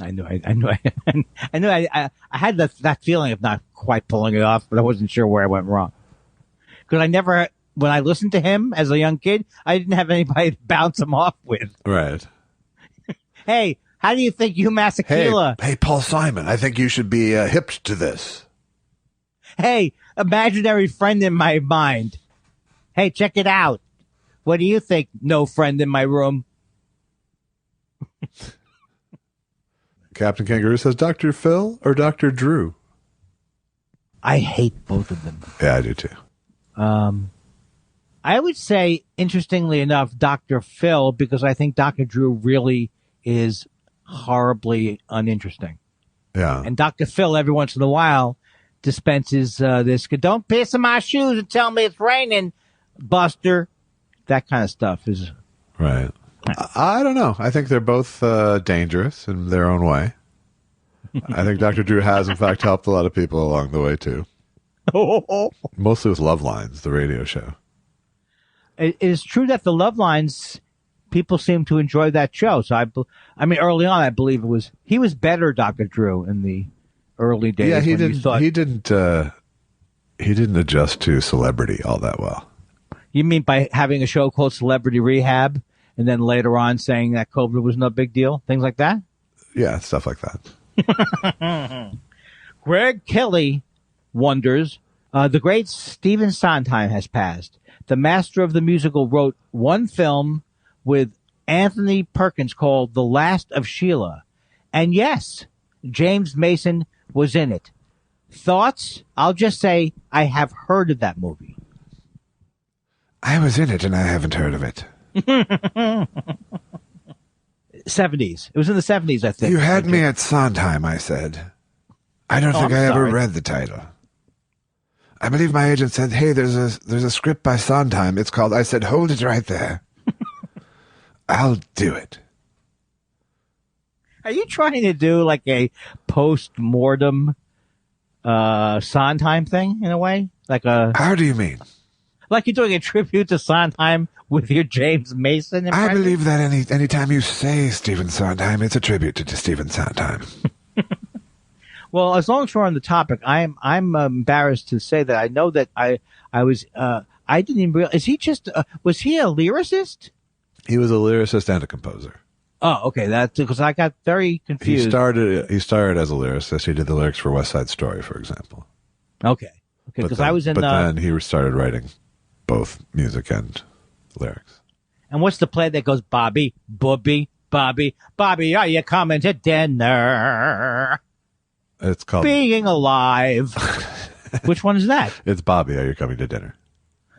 I knew I had that feeling of not quite pulling it off, but I wasn't sure where I went wrong. Because when I listened to him as a young kid, I didn't have anybody to bounce him off with. Right. Hey, how do you think Hugh Masekela? Hey, Paul Simon, I think you should be hipped to this. Hey, imaginary friend in my mind. Hey, check it out. What do you think? No friend in my room. Captain Kangaroo says, Dr. Phil or Dr. Drew? I hate both of them. Yeah, I do too. I would say, interestingly enough, Dr. Phil, because I think Dr. Drew really is horribly uninteresting. Yeah. And Dr. Phil, every once in a while, dispenses this, don't piss in my shoes and tell me it's raining, Buster. That kind of stuff is... Right. I don't know. I think they're both dangerous in their own way. I think Dr. Drew has, in fact, helped a lot of people along the way, too. Mostly with Love Lines, the radio show. It is true that the Love Lines, people seem to enjoy that show. So, I mean, early on, I believe he was better, Dr. Drew, in the early days. Yeah, he didn't adjust to celebrity all that well. You mean by having a show called Celebrity Rehab, and then later on saying that COVID was no big deal? Things like that? Yeah, stuff like that. Greg Kelly wonders, the great Stephen Sondheim has passed. The master of the musical wrote one film with Anthony Perkins called The Last of Sheila. And yes, James Mason was in it. Thoughts? I'll just say I have heard of that movie. I was in it and I haven't heard of it. 70s. It was in the 70s, I think. You had me at Sondheim, I said. I don't think I ever read the title. I believe my agent said, hey, there's a script by Sondheim. It's called, I said, hold it right there. I'll do it. Are you trying to do like a post-mortem Sondheim thing in a way? How do you mean? Like you're doing a tribute to Sondheim with your James Mason impression? I believe that any time you say Stephen Sondheim, it's a tribute to Stephen Sondheim. Well, as long as we're on the topic, I'm embarrassed to say that I know that I didn't even realize, was he a lyricist? He was a lyricist and a composer. Oh, okay. That's because I got very confused. He started as a lyricist. He did the lyrics for West Side Story, for example. Okay. Because I was in. But then he started writing both music and lyrics. And what's the play that goes, Bobby, Bobby, are you coming to dinner? It's called Being Alive. Which one is that? It's Bobby, Are You Coming to Dinner?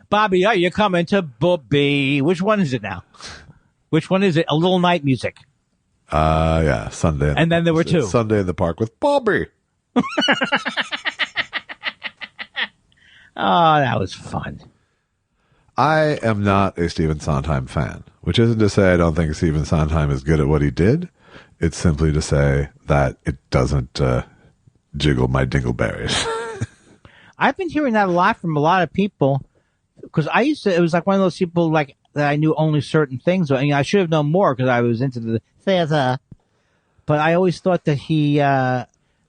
Bobby, are you coming to Bobby? Which one is it now? Which one is it? A Little Night Music. Yeah, Sunday. And then there were two. Sunday in the Park with Bobby. Oh, that was fun. I am not a Stephen Sondheim fan, which isn't to say I don't think Stephen Sondheim is good at what he did. It's simply to say that it doesn't jiggle my dingleberries. I've been hearing that a lot from a lot of people because it was like one of those people like that I knew only certain things. I mean, I should have known more because I was into the theater, but I always thought that he,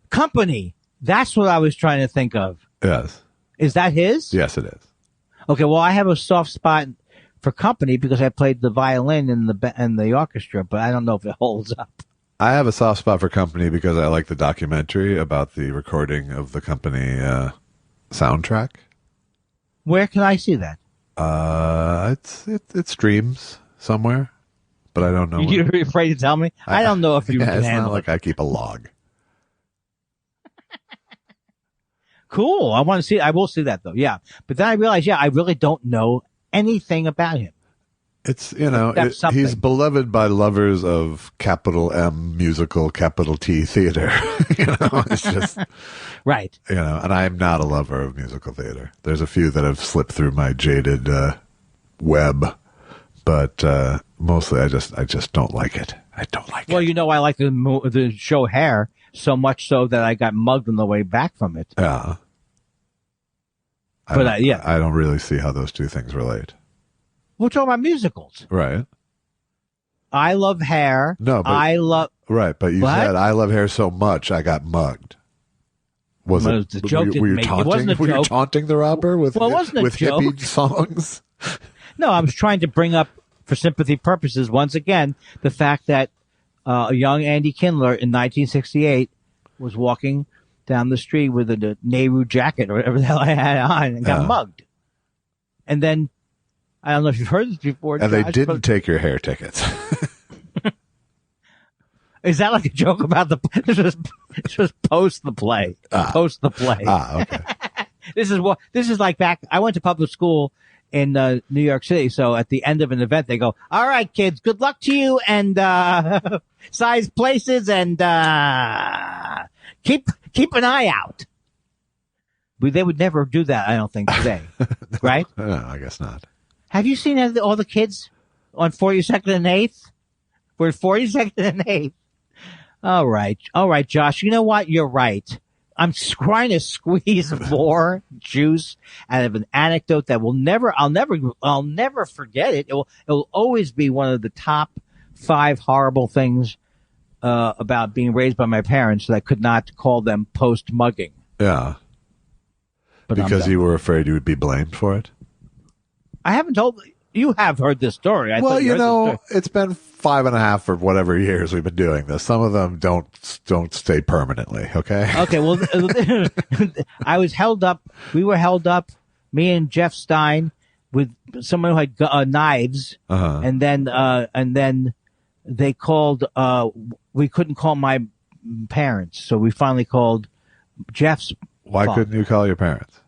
Company, that's what I was trying to think of. Yes. Is that his? Yes, it is. Okay, well, I have a soft spot for Company because I played the violin in the orchestra, but I don't know if it holds up. I have a soft spot for Company because I like the documentary about the recording of the Company soundtrack. Where can I see that? It streams somewhere, but I don't know. You're afraid to tell me? I don't know if you can it's handle not like I keep a log. Cool. I want to see. I will see that though. Yeah. But then I realized, I really don't know anything about him. It's, he's beloved by lovers of capital M musical, capital T theater. It's just. Right. And I'm not a lover of musical theater. There's a few that have slipped through my jaded web, but mostly I just don't like it. I don't like it. Well, I like the show Hair so much so that I got mugged on the way back from it. Yeah. I don't really see how those two things relate. We're talking about musicals. Right. I love hair. No, but I love. Right, but you What? said I love hair so much I got mugged. Was Well, it? the joke were you didn't make- it taunting? wasn't a Were you joke. taunting the robber with Well, it wasn't a with joke. hippie songs? No, I was trying to bring up, for sympathy purposes, once again, the fact that a young Andy Kindler in 1968 was walking down the street with a Nehru jacket or whatever the hell I had on and got mugged. And then, I don't know if you've heard this before. And they Josh, didn't but- take your hair tickets. Is that like a joke about the? This was post the play. Post the play. Okay. This is like back. I went to public school in New York City, so at the end of an event, they go, "All right, kids, good luck to you, and size places, and keep an eye out." But they would never do that, I don't think, today, right? No, I guess not. Have you seen all the kids on 42nd and 8th? We're 42nd and 8th. All right, Josh. You know what? You're right. I'm trying to squeeze more juice out of an anecdote that I'll never forget it. It'll always be one of the top 5 horrible things about being raised by my parents that I could not call them post mugging. Yeah. But Because you were afraid you would be blamed for it? I haven't told you. Have heard this story. Well, it's been 5.5 or whatever years we've been doing this. Some of them don't stay permanently. Okay. Okay. Well, I was held up. We were held up. Me and Jeff Stein with someone who had knives, and then they called. We couldn't call my parents, so we finally called Jeff's. Why couldn't you call your parents?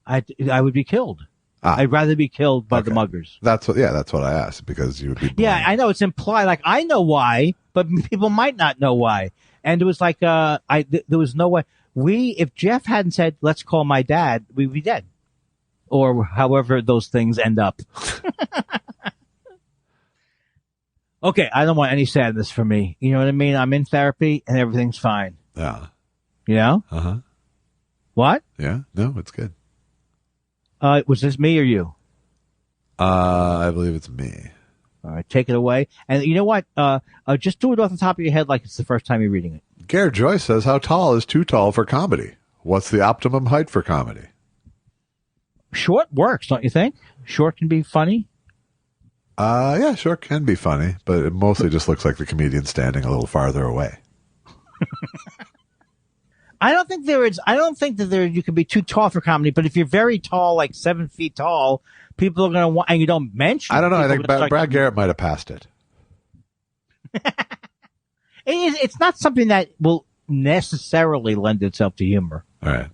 I would be killed. I'd rather be killed by the muggers. That's what I asked, because you would be blamed. Yeah, I know it's implied. Like, I know why, but people might not know why. And it was like, there was no way. If Jeff hadn't said, "Let's call my dad," we'd be dead. Or however those things end up. Okay, I don't want any sadness for me. You know what I mean? I'm in therapy and everything's fine. Yeah. You know? Uh-huh. What? Yeah. No, it's good. Was this me or you? I believe it's me. All right, take it away. And you know what? Just do it off the top of your head like it's the first time you're reading it. Garrett Joyce says, "How tall is too tall for comedy? What's the optimum height for comedy?" Short works, don't you think? Short can be funny. Yeah, short can be funny, but it mostly just looks like the comedian standing a little farther away. I don't think that you can be too tall for comedy, but if you're very tall, like 7 feet tall, people are going to want, and you don't mention. I don't know. I people think are gonna Brad Garrett might have passed it. It's not something that will necessarily lend itself to humor. All right.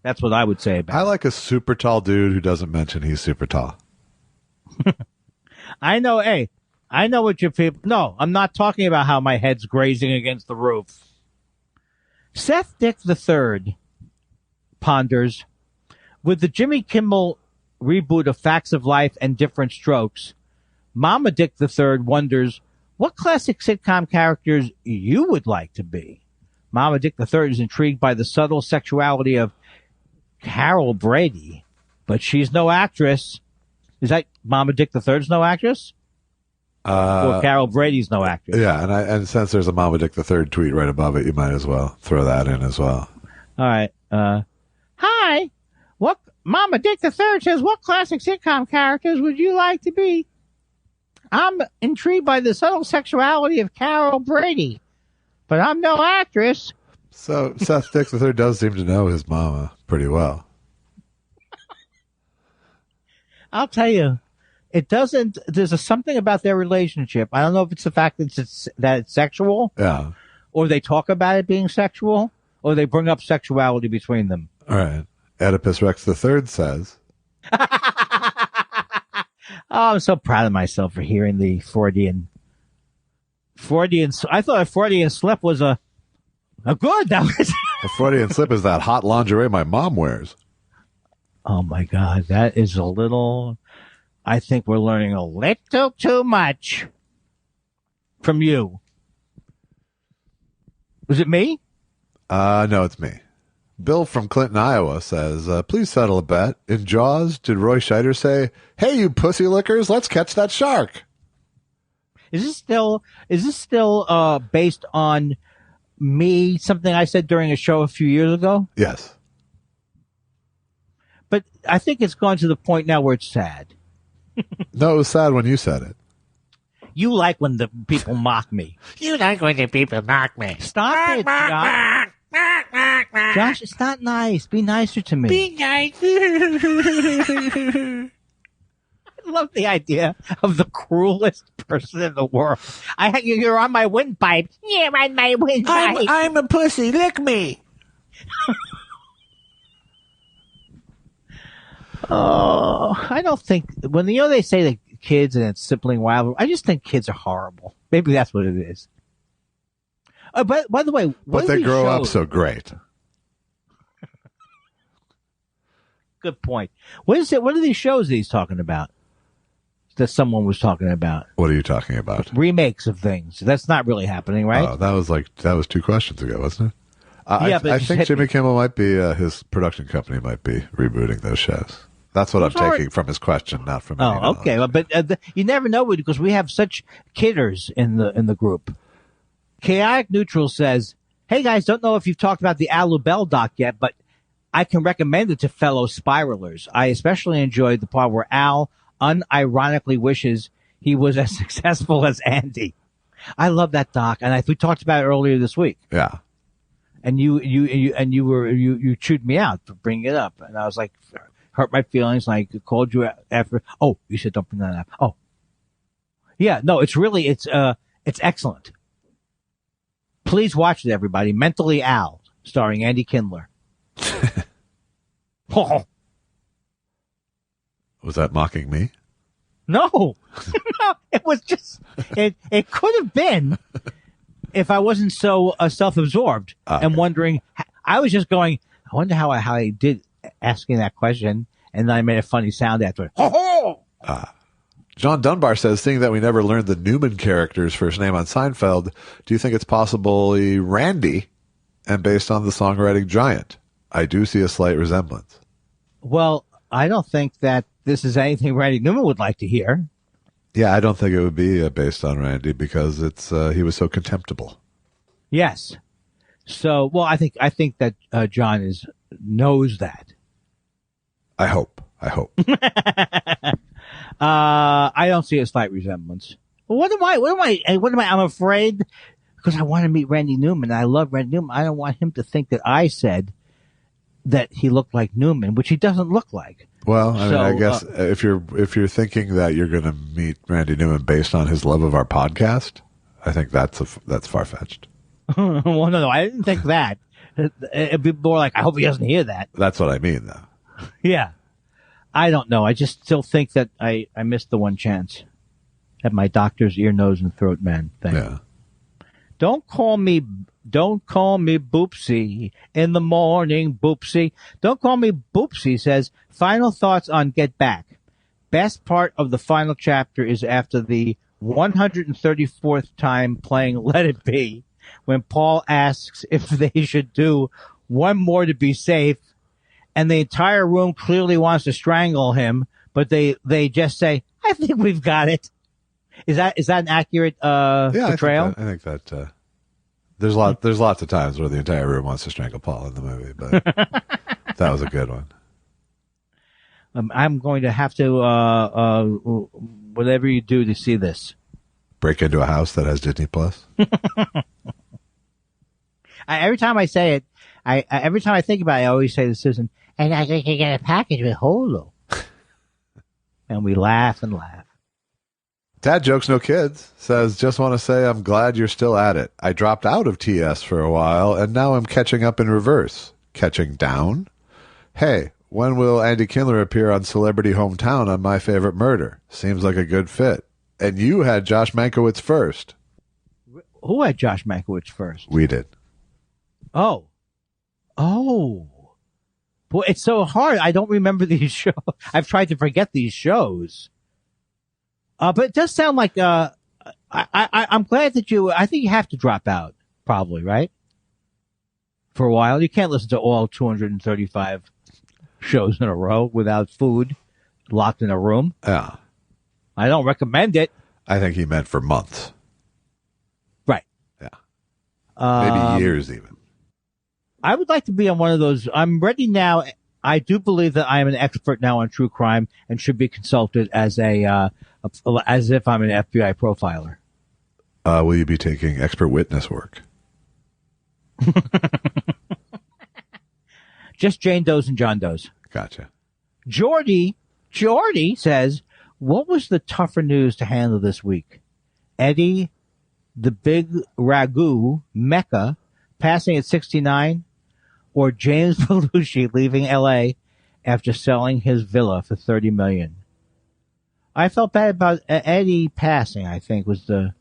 That's what I would say about I it. like a super tall dude who doesn't mention he's super tall. I know, hey, I know what your people. No, I'm not talking about how my head's grazing against the roof. Seth Dick III ponders, with the Jimmy Kimmel reboot of Facts of Life and Different Strokes, Mama Dick III wonders what classic sitcom characters you would like to be. Mama Dick III is intrigued by the subtle sexuality of Carol Brady, but she's no actress. Is that Mama Dick III's no actress? Or Carol Brady's no actress? Yeah, and since there's a Mama Dick III tweet right above it, you might as well throw that in as well. All right. Hi. What Mama Dick III says, what classic sitcom characters would you like to be? I'm intrigued by the subtle sexuality of Carol Brady, but I'm no actress. So Seth Dick III does seem to know his mama pretty well. I'll tell you, it doesn't. There's something about their relationship. I don't know if it's the fact that it's sexual, Yeah. or they talk about it being sexual, or they bring up sexuality between them. All right. Oedipus Rex III says, Oh, I'm so proud of myself for hearing the Freudian. I thought a Freudian slip was a good. That was. "A Freudian slip is that hot lingerie my mom wears." Oh my God, that is a little. I think we're learning a little too much from you. Was it me? No, it's me. Bill from Clinton, Iowa says, "Please settle a bet. In Jaws, did Roy Scheider say, 'Hey, you pussy lickers, let's catch that shark'?" Is this still based on me, something I said during a show a few years ago? Yes. But I think it's gone to the point now where it's sad. No, it was sad when you said it. You like when the people mock me. You like when the people mock me. Stop it, Josh. Josh, it's not nice. Be nicer to me. Be nice. I love the idea of the cruelest person in the world. You're on my windpipe. You're on my windpipe. I'm a pussy. Lick me. Oh, I don't think when they say that kids and it's sibling rivalry, I just think kids are horrible. Maybe that's what it is. But by the way, but they grow up so great. Good point. What is it? What are these shows that he's talking about? That someone was talking about. What are you talking about? Remakes of things. That's not really happening, right? Oh, that was 2 questions ago, wasn't it? Yeah, but I think Jimmy Kimmel might be his production company might be rebooting those shows. That's what I'm taking from his question, not from. Oh, okay. Well, but you never know because we have such kidders in the group. Chaotic Neutral says, "Hey guys, don't know if you've talked about the Al Bell doc yet, but I can recommend it to fellow spiralers. I especially enjoyed the part where Al unironically wishes he was as successful as Andy. I love that doc, and we talked about it earlier this week. Yeah, and you chewed me out for bringing it up, and I was like, hurt my feelings. And I called you after. Oh, you said don't bring that up. Oh, yeah, no, it's excellent. Please watch it, everybody. Mentally Al, starring Andy Kindler. Oh. Was that mocking me? No, no, it was just, it could have been if I wasn't so self-absorbed and wondering, I was just going, I wonder how I did asking that question. And then I made a funny sound after it. Ho ho! John Dunbar says, seeing that we never learned the Newman character's first name on Seinfeld, do you think it's possibly Randy and based on the songwriting giant? I do see a slight resemblance. Well, I don't think that this is anything Randy Newman would like to hear. Yeah, I don't think it would be based on Randy because it's he was so contemptible. Yes. So, well, I think that John knows that. I hope. I don't see a slight resemblance. What am I? I'm afraid because I want to meet Randy Newman. I love Randy Newman. I don't want him to think that I said that he looked like Newman, which he doesn't look like. Well, I guess if you're thinking that you're going to meet Randy Newman based on his love of our podcast, I think that's far-fetched. Well, no, I didn't think that. It'd be more like I hope he doesn't hear that. That's what I mean, though. Yeah. I don't know. I just still think that I missed the one chance at my doctor's ear, nose, and throat man thing. Yeah. Don't call me Boopsy in the morning, Boopsy. Don't call me Boopsy says, final thoughts on Get Back. Best part of the final chapter is after the 134th time playing Let It Be, when Paul asks if they should do one more to be safe, and the entire room clearly wants to strangle him, but they just say, I think we've got it. Is that an accurate portrayal? I think that there's lots of times where the entire room wants to strangle Paul in the movie, but that was a good one. I'm going to have to whatever you do to see this. Break into a house that has Disney Plus. Every time I say it, every time I think about it, I always say to Susan, and I think you get a package with Hulu. And we laugh and laugh. Dad Jokes No Kids says, just want to say I'm glad you're still at it. I dropped out of TS for a while, and now I'm catching up in reverse. Catching down? Hey, when will Andy Kindler appear on Celebrity Hometown on My Favorite Murder? Seems like a good fit. And you had Josh Mankiewicz first. Who had Josh Mankiewicz first? We did. Oh. Boy, it's so hard. I don't remember these shows. I've tried to forget these shows. But it does sound like, I'm glad that I think you have to drop out, probably, right? For a while. You can't listen to all 235 shows in a row without food, locked in a room. Yeah. I don't recommend it. I think he meant for months. Right. Yeah. Maybe years even. I would like to be on one of those. I'm ready now. I do believe that I am an expert now on true crime and should be consulted as as if I'm an FBI profiler. Will you be taking expert witness work? Just Jane Does and John Does. Gotcha. Jordy says, what was the tougher news to handle this week? Eddie, the big ragu, Mecca, passing at 69, or James Belushi leaving L.A. after selling his villa for $30 million? I felt bad about Eddie passing, I think, was the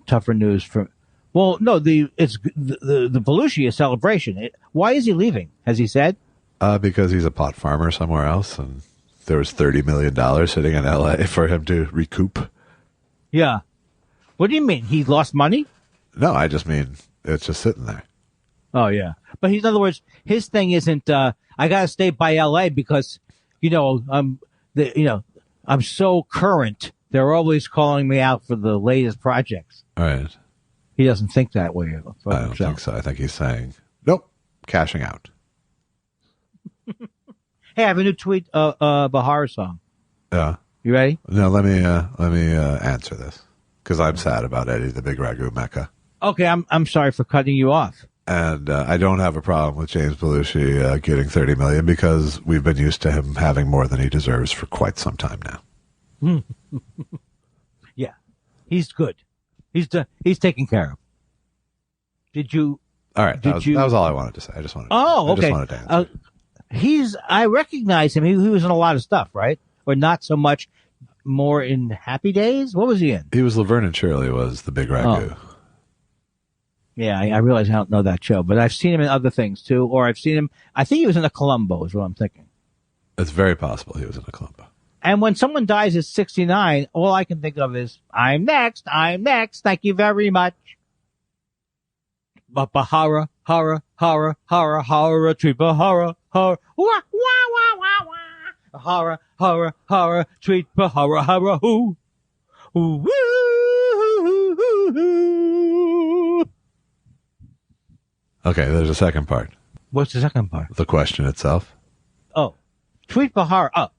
tougher news for. Well, no, it's the Belushi is celebration. Why is he leaving? Has he said? Because he's a pot farmer somewhere else, and there was $30 million sitting in L.A. for him to recoup. Yeah. What do you mean? He lost money? No, I just mean it's just sitting there. Oh, yeah. But in other words, his thing isn't, I got to stay by L.A. because, I'm so current. They're always calling me out for the latest projects. All right. He doesn't think that way. I don't think so. I think he's saying, nope, cashing out. Hey, I have a new tweet, Bahara song. Yeah. You ready? No, let me answer this because I'm sad about Eddie, the big ragu Mecca. Okay, I'm sorry for cutting you off. And I don't have a problem with James Belushi getting $30 million because we've been used to him having more than he deserves for quite some time now. Yeah, he's good. He's taken care of. Did you? All right, that was all I wanted to say. I just wanted. Oh, okay. I just wanted to answer. I recognize him. He was in a lot of stuff, right? Or not so much. More in Happy Days. What was he in? He was Laverne and Shirley. Was the big ragu. Oh. Yeah, I realize I don't know that show, but I've seen him in other things too. Or I've seen him. I think he was in a Columbo. Is what I'm thinking. It's very possible he was in a Columbo. And when someone dies at 69, all I can think of is, I'm next. Thank you very much. But Bahara, hara, treat Bahara, wah, wah, wah, wah, wah. Hara, treat Bahara, who. Woo. Okay, there's a second part. What's the second part? The question itself. Oh, treat Bahara,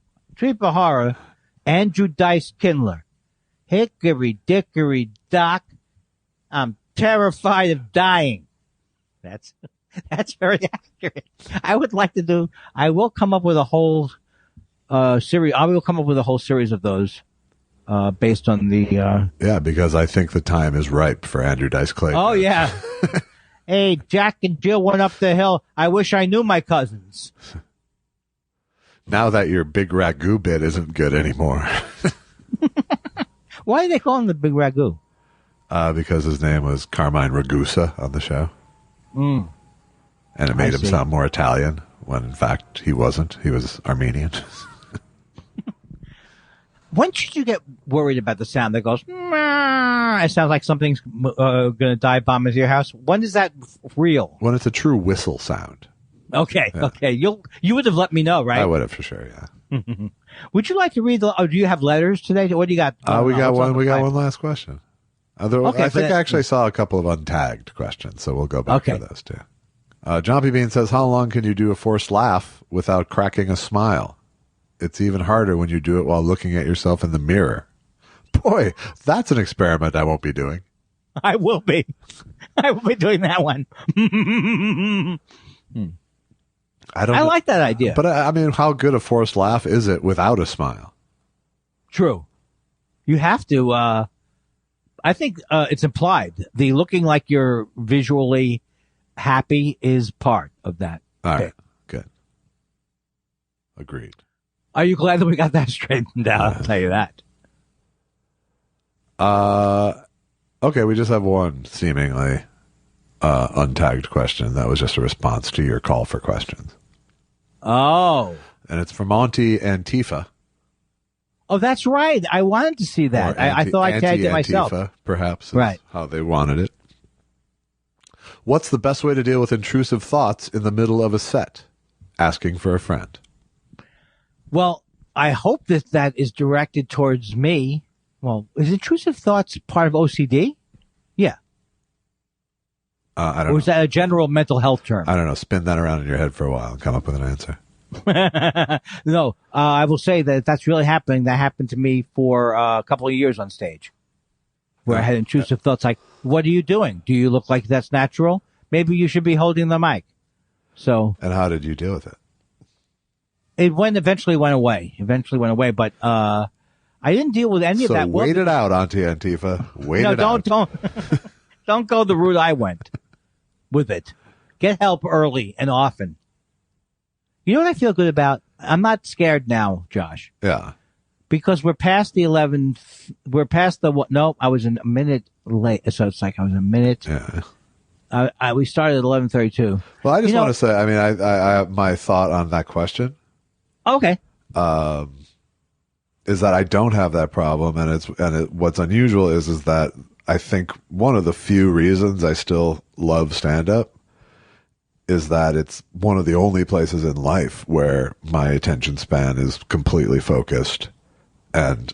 Andrew Dice Kindler. Hickory dickory dock. I'm terrified of dying. That's very accurate. I will come up with a whole series. I will come up with a whole series of those based on the Yeah, because I think the time is ripe for Andrew Dice Clay. Oh yeah. Hey, Jack and Jill went up the hill. I wish I knew my cousins. Now that your big ragu bit isn't good anymore. Why do they call him the big ragu? Because his name was Carmine Ragusa on the show. Mm. And it made him sound more Italian when in fact he wasn't. He was Armenian. When should you get worried about the sound that goes, it sounds like something's going to dive bomb into your house? When is that real? When it's a true whistle sound. Okay, Yeah. Okay. You would have let me know, right? I would have for sure, yeah. Would you like to read do you have letters today? What do you got? We got one last question. Okay, I think I actually saw a couple of untagged questions, so we'll go back to those too. John P. Bean says, how long can you do a forced laugh without cracking a smile? It's even harder when you do it while looking at yourself in the mirror. Boy, that's an experiment I won't be doing. I will be. I will be doing that one. I like that idea. But I mean, how good a forced laugh is it without a smile? True. You have to, I think it's implied. The looking like you're visually happy is part of that. All right. Good. Agreed. Are you glad that we got that straightened out? I'll tell you that. Okay, we just have one seemingly untagged question. That was just a response to your call for questions. Oh. And it's from Auntie Antifa. Oh, that's right. I wanted to see that. I thought I tagged it myself. Anti-Antifa, perhaps, is right. How they wanted it. What's the best way to deal with intrusive thoughts in the middle of a set? Asking for a friend. Well, I hope that is directed towards me. Well, is intrusive thoughts part of OCD? Yeah. I don't Or is know. that a general mental health term? I don't know. Spin that around in your head for a while and come up with an answer. No, I will say that if that's really happening, that happened to me for a couple of years on stage, where I had intrusive thoughts like, what are you doing? Do you look like that's natural? Maybe you should be holding the mic. So And how did you deal with it? it eventually went away, but I didn't deal with any of So that. wait it out, Auntie Antifa. Wait No, it out. don't go the route I went with it. Get help early and often. You know what I feel good about? I'm not scared now, Josh, Yeah. because we're past the 11th. We're past the what? No, I was a minute late, so it's like I was a minute. Yeah. We started at 11:32. Well, I just want to say, I mean, I my thought on that question Okay. is that I don't have that problem, and what's unusual is that I think one of the few reasons I still love stand up is that it's one of the only places in life where my attention span is completely focused and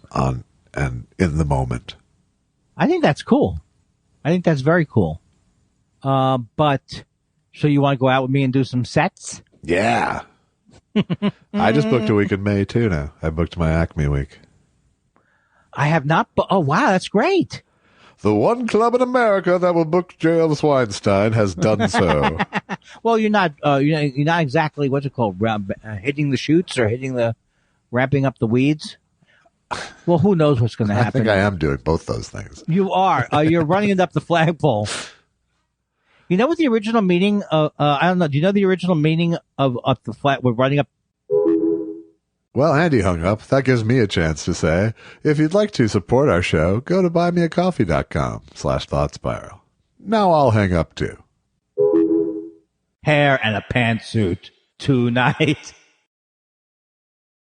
in the moment. I think that's cool. I think that's very cool. But so you want to go out with me and do some sets? Yeah. I just booked a week in May too now. I booked my Acme week. I have not. Oh, wow. That's great. The one club in America that will book Elvis Weinstein has done so. Well, you're not exactly what's it called? Hitting the shoots or ramping up the weeds. Well, who knows what's going to happen? I think I am doing both those things. You are. You're running it up the flagpole. You know what the original meaning of, I don't know. Do you know the original meaning of up the flag? We're running up. Well, Andy hung up. That gives me a chance to say, if you'd like to support our show, go to buymeacoffee.com/thoughtspiral. Now I'll hang up too. Hair and a pantsuit tonight.